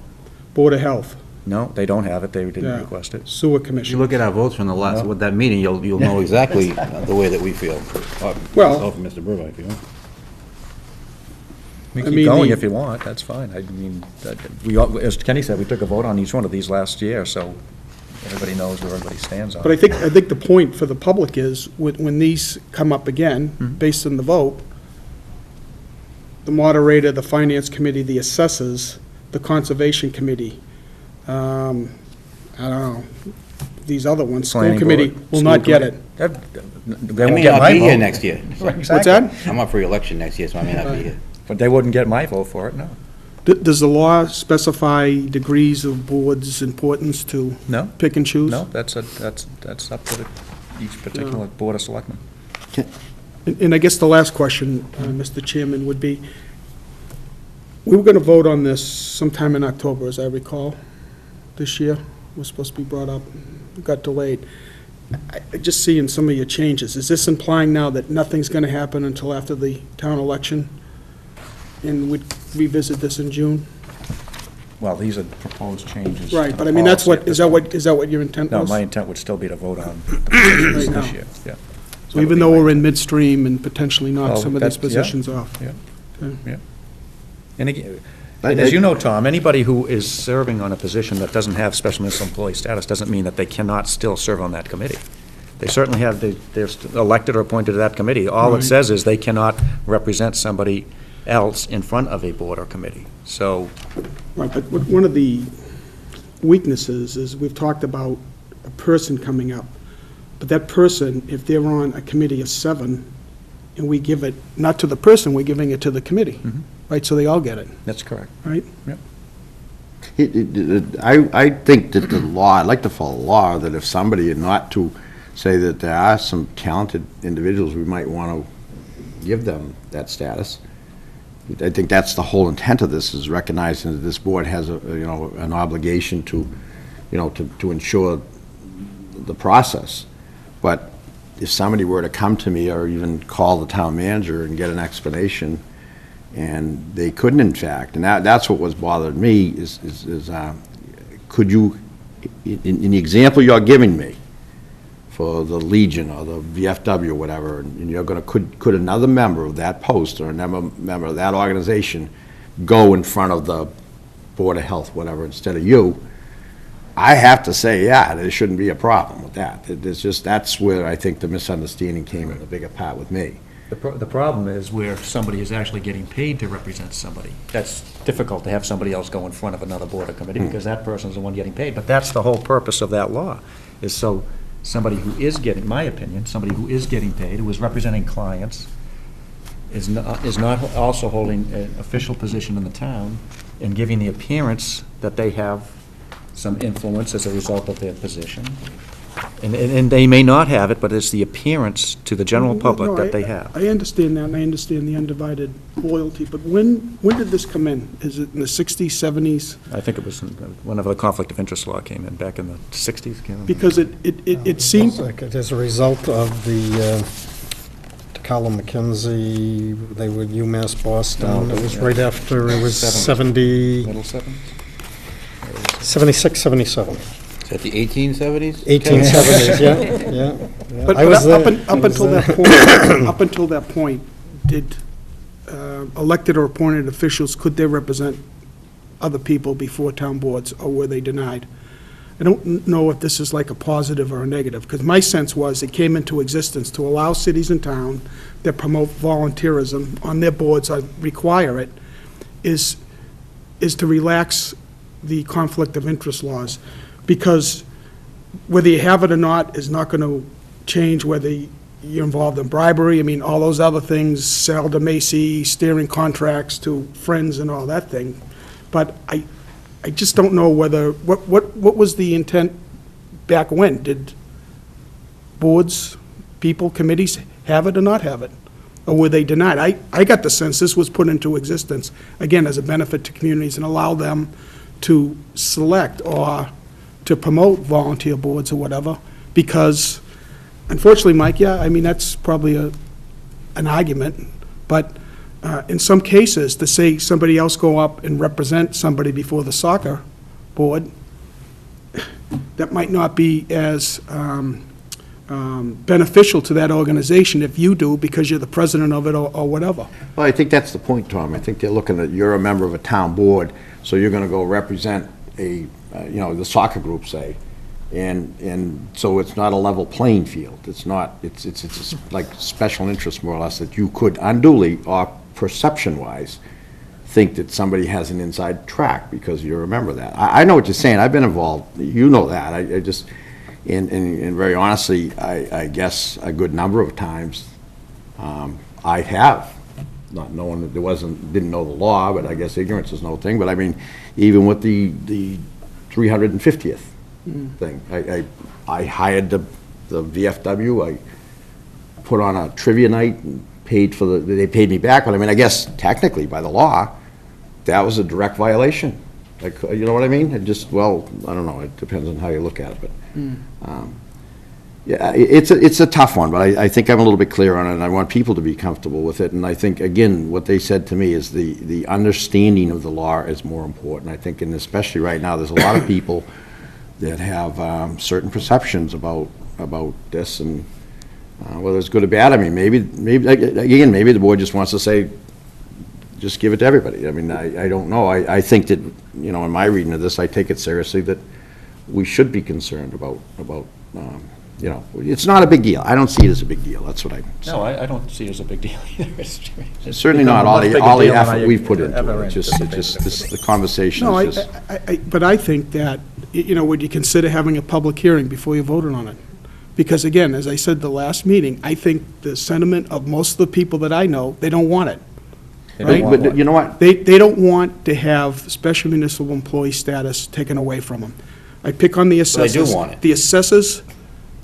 Board of Health, no, they don't have it, they didn't Yeah. request it. Sewer If you Commission. look at our votes from the last, with that meeting, you'll know exactly the way that we feel. Well- Myself and Mr. Burbank, you know? We I keep mean, going the- if you want, that's fine. I mean, as Kenny said, we took a vote on each one of these last year, so everybody knows where everybody stands on But I it. think the point for the public is, when these come up again, Mhm. based on the vote, the moderator, the Finance Committee, the assessors, the Conservation Committee, I don't know, these other ones, School Planning Committee board, will school not get it. committee. They I won't may get not my be here vote. next year. What's that? I'm up for election next year, so I may not be here. But they wouldn't get my vote for it, no. Does the law specify degrees of board's importance to No, pick and choose? no, that's up to each particular Board of Selectmen. And I guess the last question, Mr. Chairman, would be, we were going to vote on this sometime in October, as I recall, this year. It was supposed to be brought up, it got delayed. I just see in some of your changes, is this implying now that nothing's going to happen until after the town election? And we'd revisit this in June? Well, these are proposed changes. Right, to but the I mean, that's policy what, at is this point. that what your intent No, was? my intent would still be to vote on the positions Right now. this year, yeah. So even though we're in midstream and potentially knock Well, some of these that's- yeah. positions off? Yeah. Okay. Yeah. And again, and as you know, Tom, anybody who is serving on a position that doesn't have special municipal employee status doesn't mean that they cannot still serve on that committee. They certainly have, they're elected or appointed to that committee. All it Right. says is they cannot represent somebody else in front of a board or committee. So, Right, but one of the weaknesses is we've talked about a person coming up, but that person, if they're on a committee of 7, and we give it, not to the person, we're giving it to the committee, Mhm. right, so they all get it, that's correct. right? I think that the law, I'd like to follow the law, that if somebody not to say that there are some talented individuals we might want to give them that status. I think that's the whole intent of this, is recognizing that this board has an obligation to, to ensure the process. But if somebody were to come to me or even call the town manager and get an explanation, and they couldn't, in fact, and that's what was bothering me, is could you, in the example you're giving me for the Legion or the VFW or whatever, and you're going to, could another member of that post or another member of that organization go in front of the Board of Health, whatever, instead of you? I have to say, yeah, there shouldn't be a problem with that. There's just, that's where I think the misunderstanding came in the bigger part with me. The problem is where somebody is actually getting paid to represent somebody. That's difficult to have somebody else go in front of another board or committee, because that person's the one getting paid. But that's the whole purpose of that law, is so somebody who is getting, in my opinion, somebody who is getting paid, who is representing clients, is not also holding an official position in the town and giving the appearance that they have some influence as a result of their position. And they may not have it, but it's the appearance to the general public that they have. I understand that, and I understand the undivided loyalty, but when did this come in? Is it in the 60s, 70s? I think it was whenever the conflict of interest law came in, back in the 60s. Can't remember. Because it seemed... As a result of the Tacala McKenzie, they were UMass Boston. It was right after, it was 70... Middle 70s? 76, 77. Is that the 1870s? 1870s, yeah. But I was up there. until that point, up until that point, did elected or appointed officials, could they represent other people before town boards, or were they denied? I don't know if this is like a positive or a negative, because my sense was it came into existence to allow cities and towns that promote volunteerism on their boards, or require it, is to relax the conflict of interest laws. Because whether you have it or not is not going to change whether you're involved in bribery. I mean, all those other things, sell to Macy, steering contracts to friends and all that thing. But I just don't know whether, what was the intent back when? Did boards, people, committees have it or not have it? Or were they denied? I got the sense this was put into existence, again, as a benefit to communities and allow them to select or to promote volunteer boards or whatever, because unfortunately, Mike, yeah, I mean, that's probably an argument, but in some cases, to say somebody else go up and represent somebody before the soccer board, that might not be as beneficial to that organization if you do, because you're the president of it or whatever. Well, I think that's the point, Tom. I think they're looking at, you're a member of a town board, so you're going to go represent the soccer group, say, and so it's not a level playing field. It's not, it's like special interest, more or less, that you could unduly, or perception-wise, think that somebody has an inside track because you're a member of that. I know what you're saying. I've been involved. You know that. I just, and very honestly, I guess a good number of times, I have, not knowing that didn't know the law, but I guess ignorance is no thing. But I mean, even with the 350th thing, I hired the VFW. I put on a trivia night and paid for they paid me back. But I mean, I guess technically by the law, that was a direct violation. Like, you know what I mean? It just, well, I don't know. It depends on how you look at it, but. Yeah, it's a tough one, but I think I'm a little bit clear on it, and I want people to be comfortable with it. And I think, again, what they said to me is the understanding of the law is more important. I think, and especially right now, there's a lot of people that have certain perceptions about this, and whether it's good or bad. I mean, maybe again, maybe the board just wants to say, just give it to everybody. I mean, I don't know. I think that, in my reading of this, I take it seriously that we should be concerned about it's not a big deal. I don't see it as a big deal. That's what I say. No, I don't see it as a big deal either. It's certainly not all the effort we've put into it. It's just the conversation is just. But I think that, would you consider having a public hearing before you voted on it? Because again, as I said the last meeting, I think the sentiment of most of the people that I know, they don't want it. Right? But you know what? They don't want to have special municipal employee status taken away from them. I pick on the assessors. They do want it. The assessors,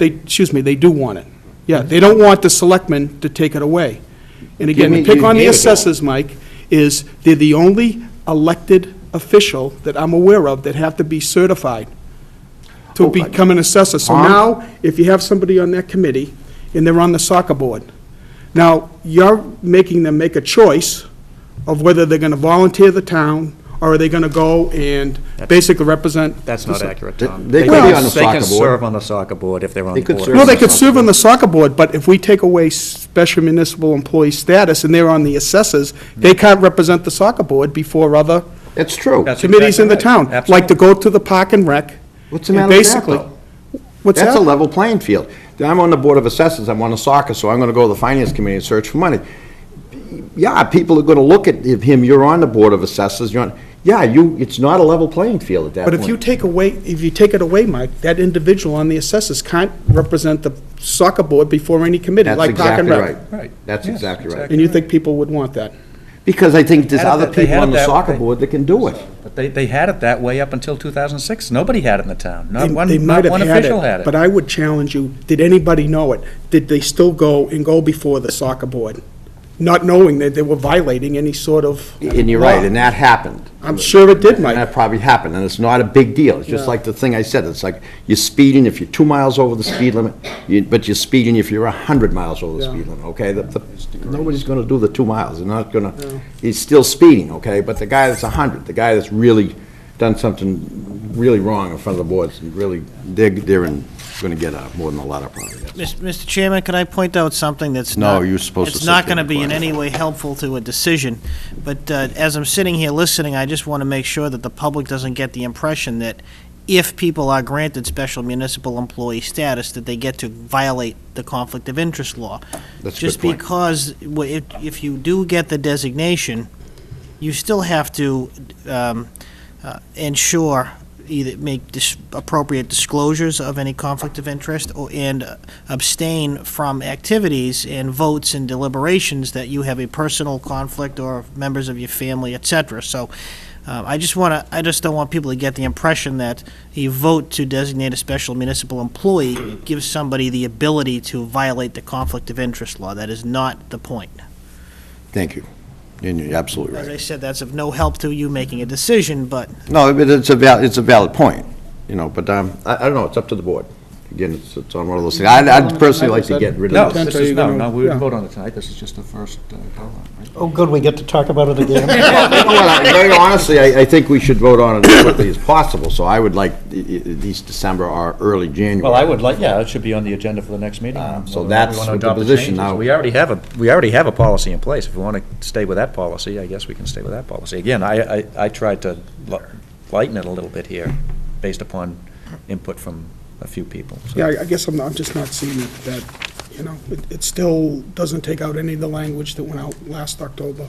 they do want it. Yeah, they don't want the selectmen to take it away. And again, Give to me- pick on you the gave it to 'em. assessors, Mike, is they're the only elected official that I'm aware of that have to be certified to become an assessor. So Tom? now, if you have somebody on that committee, and they're on the soccer board, now, you're making them make a choice of whether they're gonna volunteer the town, or are they gonna go and basically represent? That's not accurate, Tom. They could be on the They soccer can board. serve on the soccer board if they're on They the could board. serve No, on they the could soccer serve on the soccer board, but if we take away special municipal employee status and they're on the assessors, they can't represent the soccer board before other It's true. That's committees in the exactly town. right. Like to go to the park and rec. What's the and matter with that, basically- though? What's That's a that? level playing field. I'm on the Board of Assessors, I'm on the soccer, so I'm gonna go to the Finance Committee and search for money. Yeah, people are gonna look at him, you're on the Board of Assessors, you're on, yeah, it's not a level playing field at that But point. if you take it away, Mike, that individual on the assessors can't represent the soccer board before any committee, That's like park and exactly rec. right. Right. That's Yes, exactly right. And you think people would want that? Because I think there's Had it other that- they people had on it the that soccer way. board that can do it. But they had it that way up until 2006. Nobody had it in the town. Not They one, might not have one had official had it. But I would challenge you, did anybody know it? Did they still go before the soccer board, not knowing that they were violating any sort of And you're law? right, and that happened. I'm sure it did, And Mike. that probably happened, and it's not a big deal. It's just Yeah. like the thing I said, it's like you're speeding if you're 2 miles over the speed limit, but you're speeding if you're 100 miles over the Yeah. speed limit, okay? Nobody's gonna do the 2 miles, they're not gonna, he's still speeding, okay? But the guy that's 100, the guy that's really done something really wrong in front of the boards, and really, they're gonna get more than a letter probably. Mr. Chairman, can I point out something that's No, not... you're supposed to It's sit not there going to and be in quiet. any way helpful to a decision, but as I'm sitting here listening, I just want to make sure that the public doesn't get the impression that if people are granted special municipal employee status, that they get to violate the conflict of interest law. That's a Just good point. because if you do get the designation, you still have to ensure, either make appropriate disclosures of any conflict of interest and abstain from activities and votes and deliberations that you have a personal conflict or members of your family, et cetera. So I just don't want people to get the impression that a vote to designate a special municipal employee gives somebody the ability to violate the conflict of interest law. That is not the point. Thank you. And you're absolutely As I right. said, that's of no help to you making a decision, but No, but it's a valid point, but I don't know, it's up to the board. Again, it's on one of those things. I'd personally like to get rid No, of this. this Are you is, no, gonna- no, we yeah. would vote on it tonight. This is just the first go on, right? Oh, good, we get to talk about it again. Well, very honestly, I think we should vote on it as quickly as possible, so I would like these December or early January. Well, I would like, yeah, it should be on the agenda for the next meeting. So whether or not we that's wanna what the adopt position changes. now- We already have a policy in place. If we want to stay with that policy, I guess we can stay with that policy. Again, I tried to lighten it a little bit here, based upon input from a few people. so. Yeah, I guess I'm just not seeing it, that, it still doesn't take out any of the language that went out last October.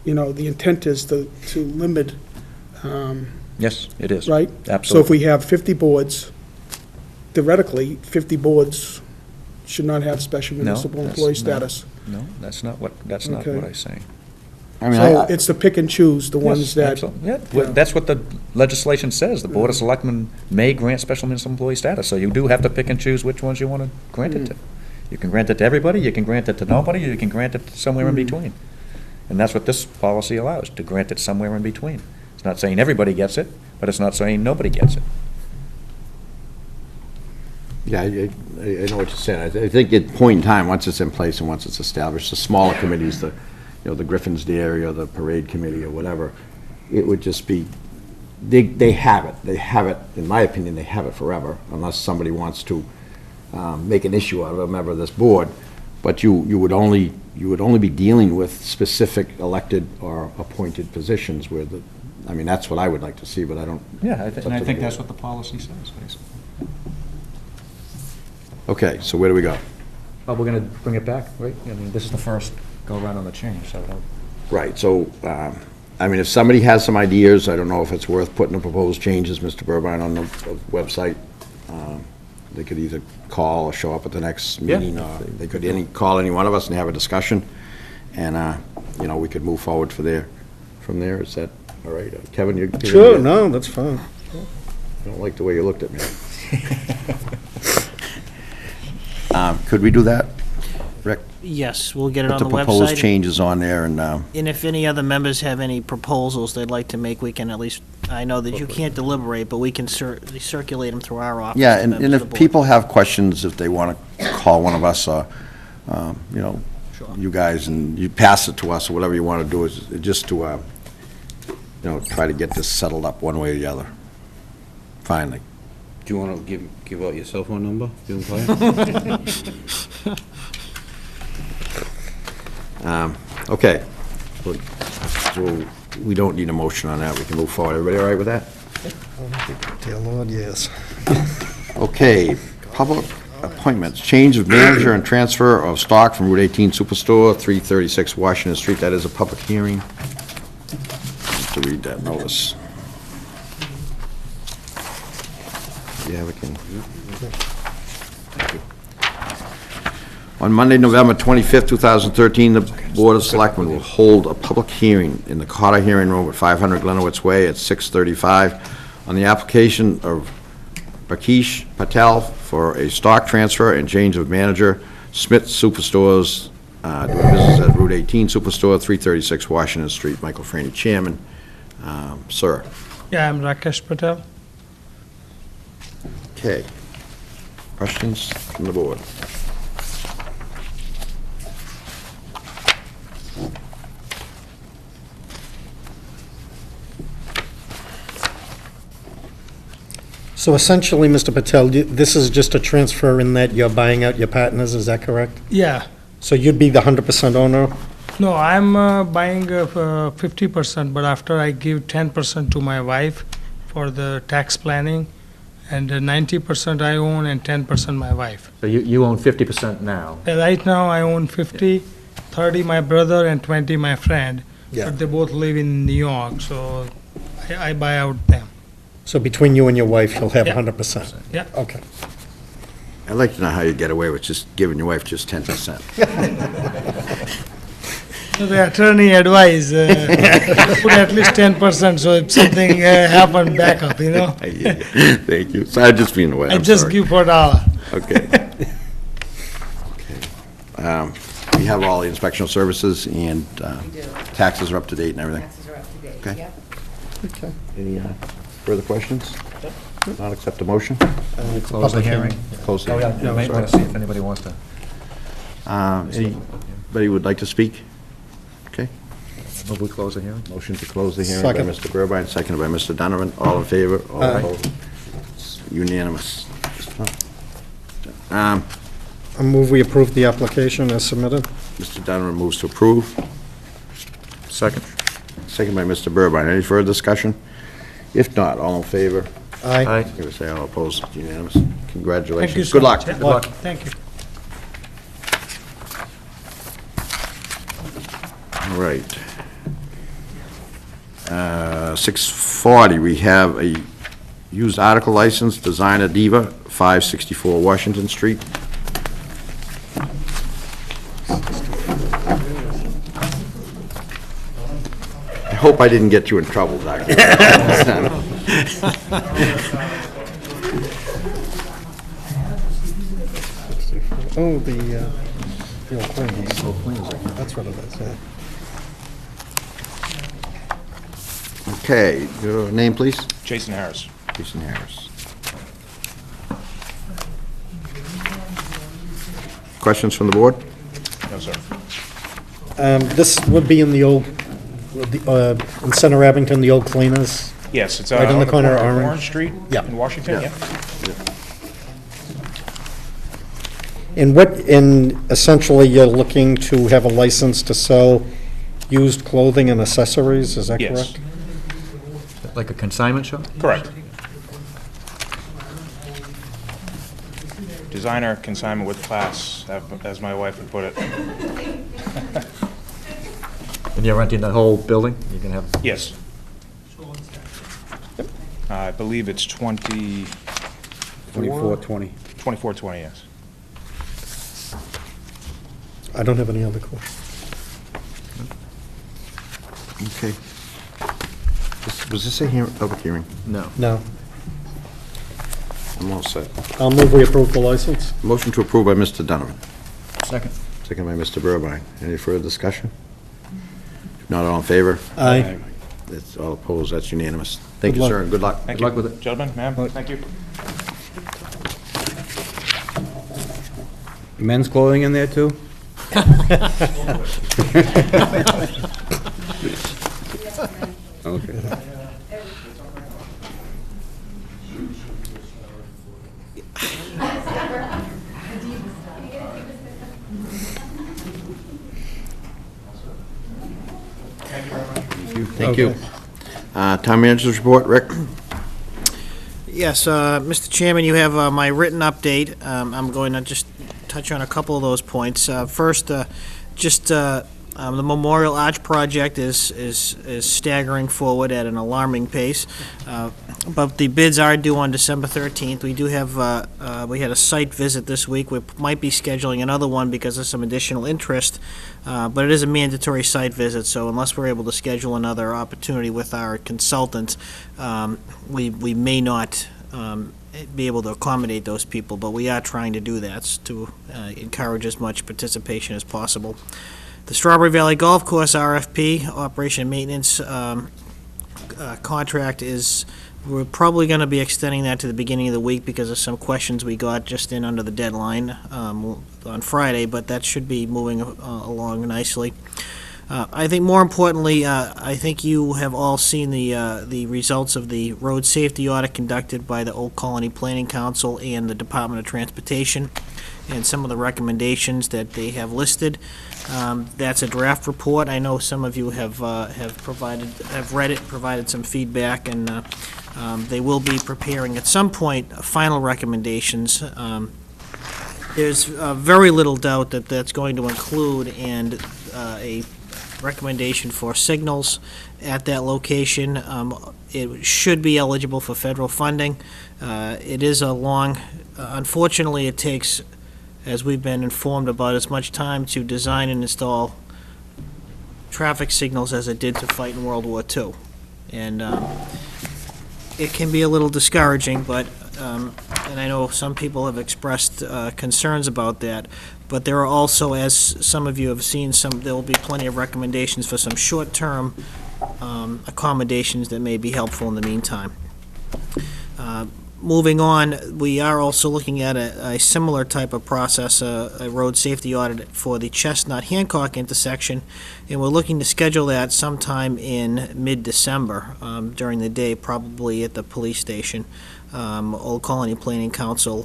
The intent is to limit, Yes, it is. right? So if Absolutely. we have 50 boards, theoretically, 50 boards should not have special No, municipal that's employee not- status. No, that's not what Okay. I'm saying. I mean, So it's to pick and choose the ones Yes, that, absolutely. Yeah, that's what the legislation says. The Board of Selectmen may grant special municipal employee status, so you do have to pick and choose which ones you want to grant it to. You can grant it to everybody, you can grant it to nobody, you can grant it somewhere in between. And that's what this policy allows, to grant it somewhere in between. It's not saying everybody gets it, but it's not saying nobody gets it. yeah, I know what you're saying. I think at point in time, once it's in place and once it's established, the smaller committees, the Griffin's Dairy or the Parade Committee or whatever, it would just be, they have it. They have it, in my opinion, they have it forever, unless somebody wants to make an issue out of a member of this board. But you would only be dealing with specific elected or appointed positions where that's what I would like to see, but I don't. Yeah, it's up and I to the think board. that's what the policy says, basically. Okay, so where do we go? Oh, we're going to bring it back, right? I mean, this is the first go-around on the change, so Right, so, if somebody has some ideas, I don't know if it's worth putting the proposed changes, Mr. Burbine, on the website. They could either call or show up at the next Yeah. meeting, or they could call any one of us and have a discussion, and, we could move forward from there. Is that all right? Kevin, you? Sure, no, that's fine. I don't like the way you looked at me. Could we do that, Rick? Yes, we'll get it Put on the the proposed website. changes on there, and, And if any other members have any proposals they'd like to make, we can at least, I know that you can't deliberate, but we can circulate them through our office. yeah, to and members of the if board. people have questions, if they want to call one of us, or, you know, you guys, and you pass it to us, or whatever you want to do, is just to, you know, try to get this settled up one way or the other, finally. Do you want to give out your cell phone number? Give them a call? Okay. So we don't need a motion on that, we can move forward. Everybody all right with that? Dear Lord, yes. Okay, public appointments, change of manager and transfer of stock from Route 18 Superstore, 336 Washington Street. That is a public hearing. Just to read that notice. Yeah, we can. Thank you. On Monday, November 25th, 2013, the Board of Selectmen will hold a public hearing in the Carter Hearing Room at 500 Glenowitz Way at 6:35 on the application of Rakesh Patel for a stock transfer and change of manager, Smith Superstores, doing business at Route 18 Superstore, 336 Washington Street. Michael Franny, Chairman. Sir. Yeah, I'm Rakesh Patel. Okay. Questions from the board? So essentially, Mr. Patel, this is just a transfer in that you're buying out your partners, is that correct? Yeah. So you'd be the 100% owner? No, I'm buying 50%, but after I give 10% to my wife for the tax planning, and 90% I own and 10% my wife. So you own 50% now. Right now, I own 50, 30 my brother and 20 my friend. Yeah. But they both live in New York, so I buy out them. So between you and your wife, you'll have Yeah. 100%? Yeah. Okay. I'd like to know how you get away with just giving your wife just 10%. So the attorney advised, put at least 10%, so if something happen, back up, you know? Thank you. So I'm just being aware. I I'm just sorry. give for $1. Okay. Okay. We have all the inspectional services, and taxes are up to date and everything. Taxes are up to date, Okay. yep. Okay. Any further questions? Not accept a motion? Close the hearing. Close the Oh, hearing. yeah, you may want to see if anybody wants to. Anybody would like to speak? Okay. Move we close the hearing? Motion to close the hearing by Second. Mr. Burbine, seconded by Mr. Donovan. All in favor? All Aye. opposed? It's unanimous. I move we approve the application as submitted. Mr. Donovan moves to approve. Second. Second by Mr. Burbine. Any further discussion? If not, all in favor? Aye. Aye. Give us say all opposed. It's unanimous. Congratulations. Thank you so Good luck. much. yeah. Good luck. Thank you. All right. 6:40, we have a used article license, Designer Diva, 564 Washington Street. I hope I didn't get you in trouble, Doctor. Oh, the old cleaners. That's what it is, yeah. Okay, your name, please? Jason Harris. Jason Harris. Questions from the board? No, sir. This would be in the old, in Center Abington, the old cleaners? Yes, it's Right on the corner of of Orange. Street Yeah. in Washington, yeah. And what, and essentially, you're looking to have a license to sell used clothing and accessories, is that Yes. correct? Like a consignment shop? Correct. Designer consignment with class, as my wife would put it. And you're renting the whole building? You can have, Yes. I believe it's 2420. 2420, yes. I don't have any other questions. Okay. Was this a public hearing? no. No. I'm all set. I'll move we approve the license. Motion to approve by Mr. Donovan. Second. Second by Mr. Burbine. Any further discussion? If not, all in favor? Aye. That's all opposed, that's unanimous. Thank Good you, luck. sir, and good luck. Thank Good luck you. with it. Gentlemen, ma'am, thank you. Men's clothing in there, too? Okay. Thank you. Town manager's report, Rick? Yes, Mr. Chairman, you have my written update. I'm going to just touch on a couple of those points. First, the Memorial Arch project is staggering forward at an alarming pace, but the bids are due on December 13th. We do have, we had a site visit this week. We might be scheduling another one because of some additional interest, but it is a mandatory site visit, so unless we're able to schedule another opportunity with our consultant, we may not be able to accommodate those people, but we are trying to do that to encourage as much participation as possible. The Strawberry Valley Golf Course RFP, Operation and Maintenance contract is, we're probably going to be extending that to the beginning of the week because of some questions we got just in under the deadline on Friday, but that should be moving along nicely. I think more importantly, I think you have all seen the results of the road safety audit conducted by the Old Colony Planning Council and the Department of Transportation, and some of the recommendations that they have listed. That's a draft report. I know some of you have read it, provided some feedback, and they will be preparing at some point final recommendations. There's very little doubt that that's going to include a recommendation for signals at that location. It should be eligible for federal funding. It is a long, unfortunately, it takes, as we've been informed about, as much time to design and install traffic signals as it did to fight in World War II. And it can be a little discouraging, but, and I know some people have expressed concerns about that, but there are also, as some of you have seen, there will be plenty of recommendations for some short-term accommodations that may be helpful in the meantime. Moving on, we are also looking at a similar type of process, a road safety audit for the Chestnut-Hancock intersection, and we're looking to schedule that sometime in mid-December during the day, probably at the police station. Old Colony Planning Council,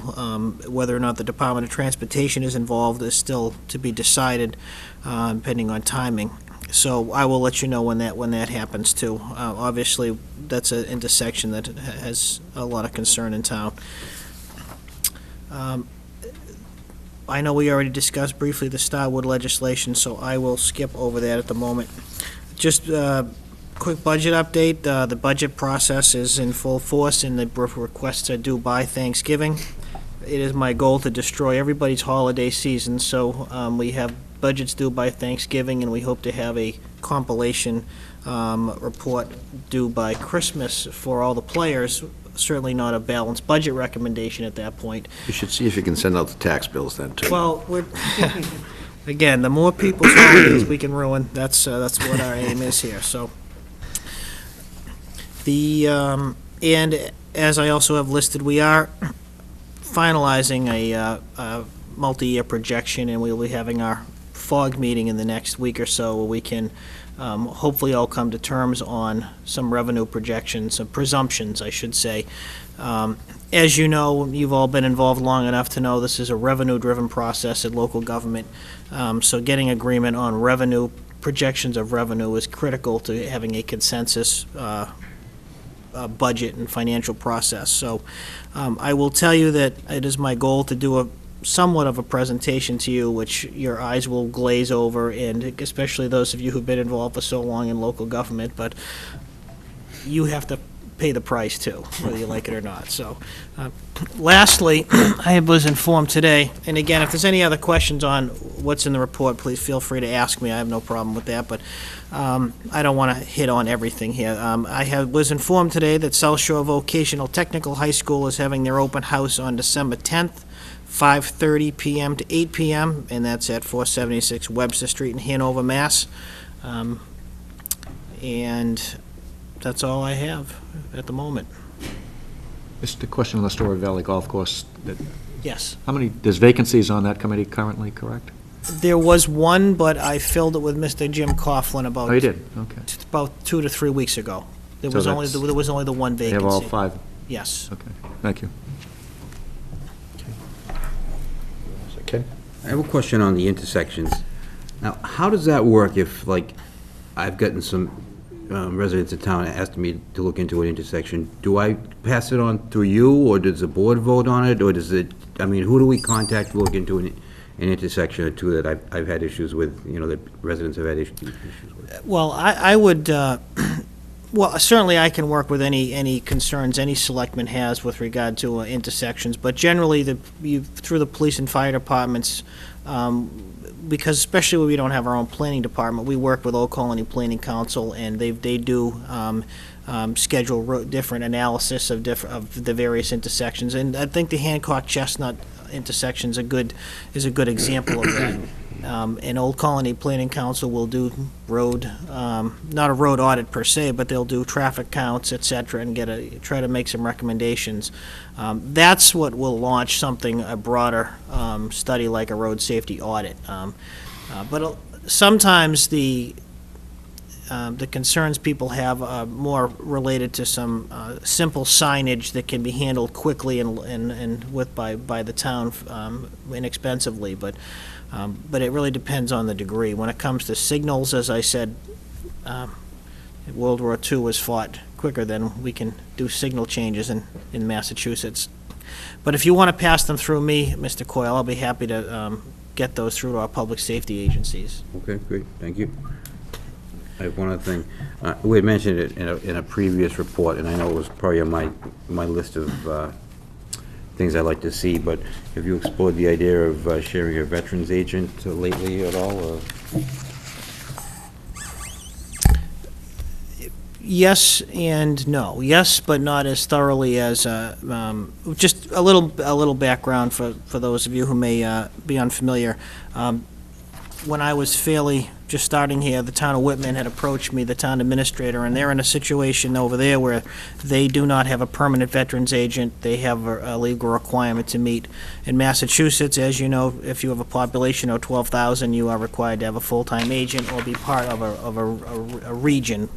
whether or not the Department of Transportation is involved is still to be decided, depending on timing. So I will let you know when that happens too. Obviously, that's an intersection that has a lot of concern in town. I know we already discussed briefly the Starwood legislation, so I will skip over that at the moment. Just quick budget update. The budget process is in full force, and the requests are due by Thanksgiving. It is my goal to destroy everybody's holiday season, so we have budgets due by Thanksgiving, and we hope to have a compilation report due by Christmas for all the players. Certainly not a balanced budget recommendation at that point. You should see if you can send out the tax bills then, too. Well, again, the more people's holidays we can ruin, that's what our aim is here, so. And as I also have listed, we are finalizing a multi-year projection, and we'll be having our FOG meeting in the next week or so, where we can hopefully all come to terms on some revenue projections, some presumptions, I should say. As you know, you've all been involved long enough to know this is a revenue-driven process at local government, so getting agreement on revenue, projections of revenue is critical to having a consensus budget and financial process. So I will tell you that it is my goal to do somewhat of a presentation to you, which your eyes will glaze over, and especially those of you who've been involved for so long in local government, but you have to pay the price too, whether you like it or not. So, lastly, I was informed today, and again, if there's any other questions on what's in the report, please feel free to ask me. I have no problem with that, but I don't want to hit on everything here. Was informed today that South Shore Vocational Technical High School is having their open house on December 10th, 5:30 p.m. to 8 p.m., and that's at 476 Webster Street in Hanover, Mass. And that's all I have at the moment. Just a question on the Story Valley Golf Course. Yes. How many, there's vacancies on that committee currently, correct? There was one, but I filled it with Mr. Jim Coughlin about Oh, you did? Okay. about 2 to 3 weeks ago. There So was only the one They vacancy. have all 5? Yes. Okay, thank you. Ken? I have a question on the intersections. Now, how does that work if, like, I've gotten some residents of town asking me to look into an intersection? Do I pass it on through you, or does the board vote on it, or does it, I mean, who do we contact to look into an intersection or two that I've had issues with, you know, that residents have had issues with? Well, I would, well, certainly I can work with any concerns any selectman has with regard to intersections, but generally, through the police and fire departments, because especially when we don't have our own planning department, we work with Old Colony Planning Council, and they do schedule different analysis of the various intersections, and I think the Hancock Chestnut intersection is a good example of that. And Old Colony Planning Council will do road, not a road audit per se, but they'll do traffic counts, et cetera, and try to make some recommendations. That's what will launch a broader study like a road safety audit. But sometimes the concerns people have are more related to some simple signage that can be handled quickly and by the town inexpensively, but it really depends on the degree. When it comes to signals, as I said, World War II was fought quicker than we can do signal changes in Massachusetts. But if you want to pass them through me, Mr. Coyle, I'll be happy to get those through to our public safety agencies. Okay, great, thank you. I have one other thing. We had mentioned it in a previous report, and I know it was probably on my list of things I'd like to see, but have you explored the idea of sharing a veterans agent lately at all? Or? Yes and no. Yes, but not as thoroughly as, just a little background for those of you who may be unfamiliar. When I was just starting here, the town of Whitman had approached me, the town administrator, and they're in a situation over there where they do not have a permanent veterans agent. They have a legal requirement to meet. In Massachusetts, as you know, if you have a population of 12,000, you are required to have a full-time agent or be part of a region.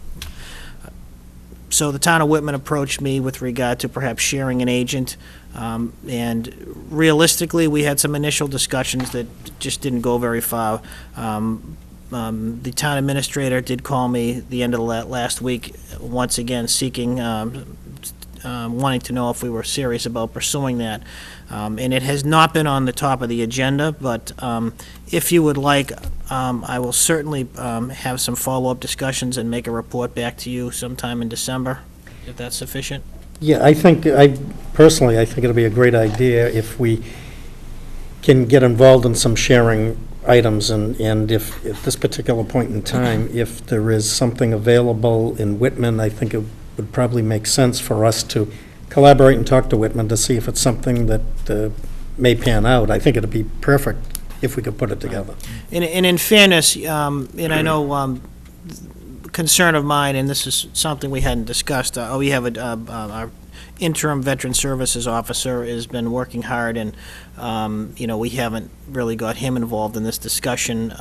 So the town of Whitman approached me with regard to perhaps sharing an agent, and realistically, we had some initial discussions that just didn't go very far. The town administrator did call me the end of last week, once again seeking, wanting to know if we were serious about pursuing that. And it has not been on the top of the agenda, but if you would like, I will certainly have some follow-up discussions and make a report back to you sometime in December, if that's sufficient. Yeah, personally, I think it'll be a great idea if we can get involved in some sharing items, and if, at this particular point in time, if there is something available in Whitman, I think it would probably make sense for us to collaborate and talk to Whitman to see if it's something that may pan out. I think it'd be perfect if we could put it together. And in fairness, and I know concern of mine, and this is something we hadn't discussed, we have our interim veteran services officer has been working hard, and we haven't really got him involved in this discussion,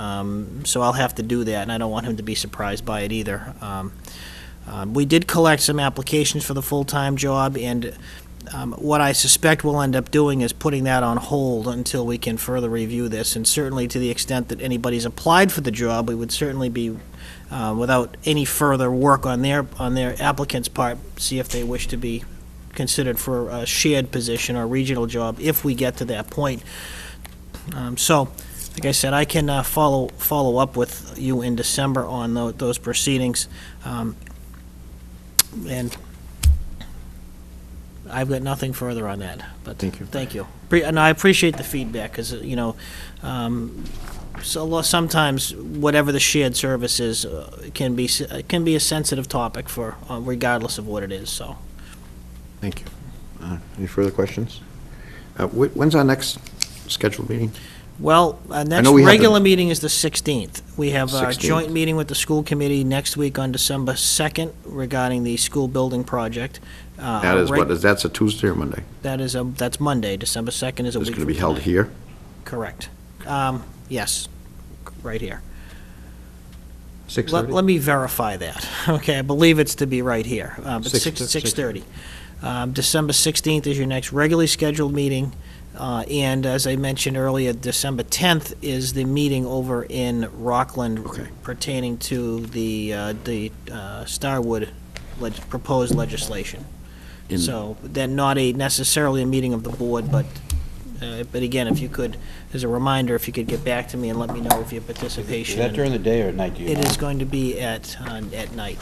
so I'll have to do that, and I don't want him to be surprised by it either. We did collect some applications for the full-time job, and what I suspect we'll end up doing is putting that on hold until we can further review this, and certainly to the extent that anybody's applied for the job, we would certainly be, without any further work on their applicant's part, see if they wish to be considered for a shared position or regional job if we get to that point. So, like I said, I can follow up with you in December on those proceedings. And I've got nothing further on that, but. Thank you. Thank you. And I appreciate the feedback, because, sometimes whatever the shared service is, can be a sensitive topic for, regardless of what it is, so. Thank you. Any further questions? When's our next scheduled meeting? Well, our next know we have regular the- meeting is the 16th. We have a 16th. joint meeting with the school committee next week on December 2nd regarding the school building project. That is that's a Tuesday or Monday? That's Monday. December 2nd is a week It's from going to be held tonight. here? Correct. Yes, right here. 6:30? Let me verify that. Okay, I believe it's to be right here. But 6:30. December 16th is your next regularly scheduled meeting. And as I mentioned earlier, December 10th is the meeting over in Rockland Okay. pertaining to the Starwood proposed legislation. In- So, then not necessarily a meeting of the board, but again, if you could, as a reminder, if you could get back to me and let me know of your Is participation. that during the day or at night, do you know? It is going to be at night.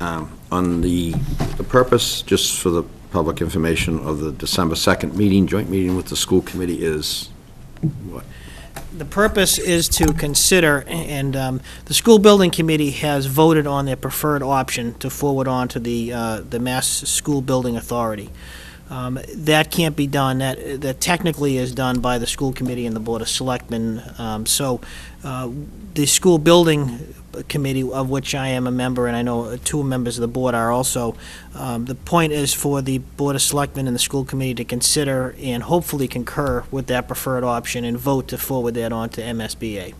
On the purpose, just for the public information, of the December 2nd meeting, joint meeting with the school committee is what? The purpose is to consider, and the school building committee has voted on their preferred option to forward on to the Mass School Building Authority. That can't be done, that technically is done by the school committee and the Board of Selectmen. So the school building committee, of which I am a member, and I know two members of the board are also, the point is for the Board of Selectmen and the school committee to consider and hopefully concur with that preferred option and vote to forward that on to MSBA.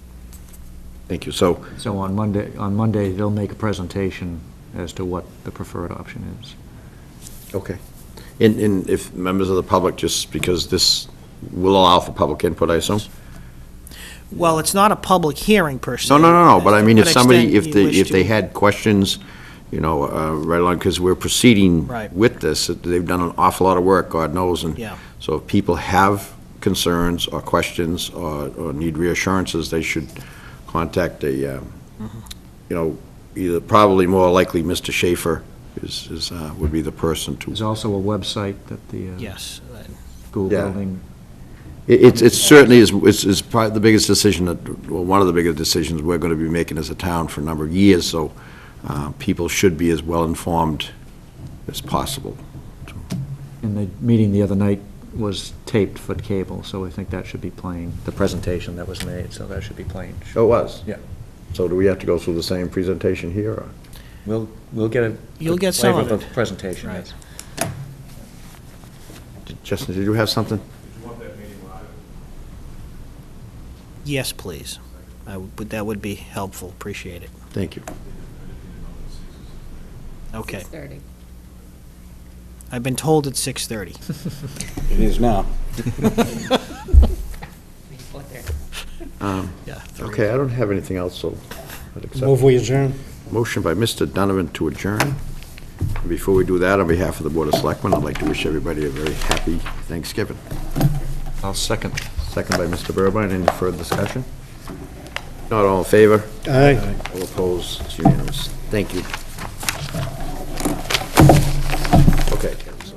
Thank you. So, So on Monday, they'll make a presentation as to what the preferred option is. okay. And if members of the public, just because this will allow for public input, I assume? Well, it's not a public hearing per se. No, but I mean, if To what somebody, extent you wish if they to- had questions, right along, because we're proceeding Right. with this, they've done an awful lot of work, God knows, and Yeah. so if people have concerns or questions or need reassurances, they should contact either, probably more likely Mr. Schaefer would be the person to. There's also a website that the Yes. school Yeah. building, It certainly is probably the biggest decision one of the biggest decisions we're going to be making as a town for a number of years, so people should be as well informed as possible. and the meeting the other night was taped for cable, so I think that should be playing, the presentation that was made, so that should be playing. Oh, it was? Yeah. So do we have to go through the same presentation here, or? We'll get a. You'll get some flavor of the it. presentation, Right. yes. Justin, did you have something? Yes, please. That would be helpful. Appreciate it. Thank you. Okay. I've been told it's 6:30. It is now. Yeah. Okay, I don't have anything else, so I'd accept. Move we adjourn. Motion by Mr. Donovan to adjourn. Before we do that, on behalf of the Board of Selectmen, I'd like to wish everybody a very happy Thanksgiving. I'll second. Second by Mr. Burbine. Any further discussion? Not all in favor? Aye. All opposed? It's unanimous. Thank you. Okay, Tim, so.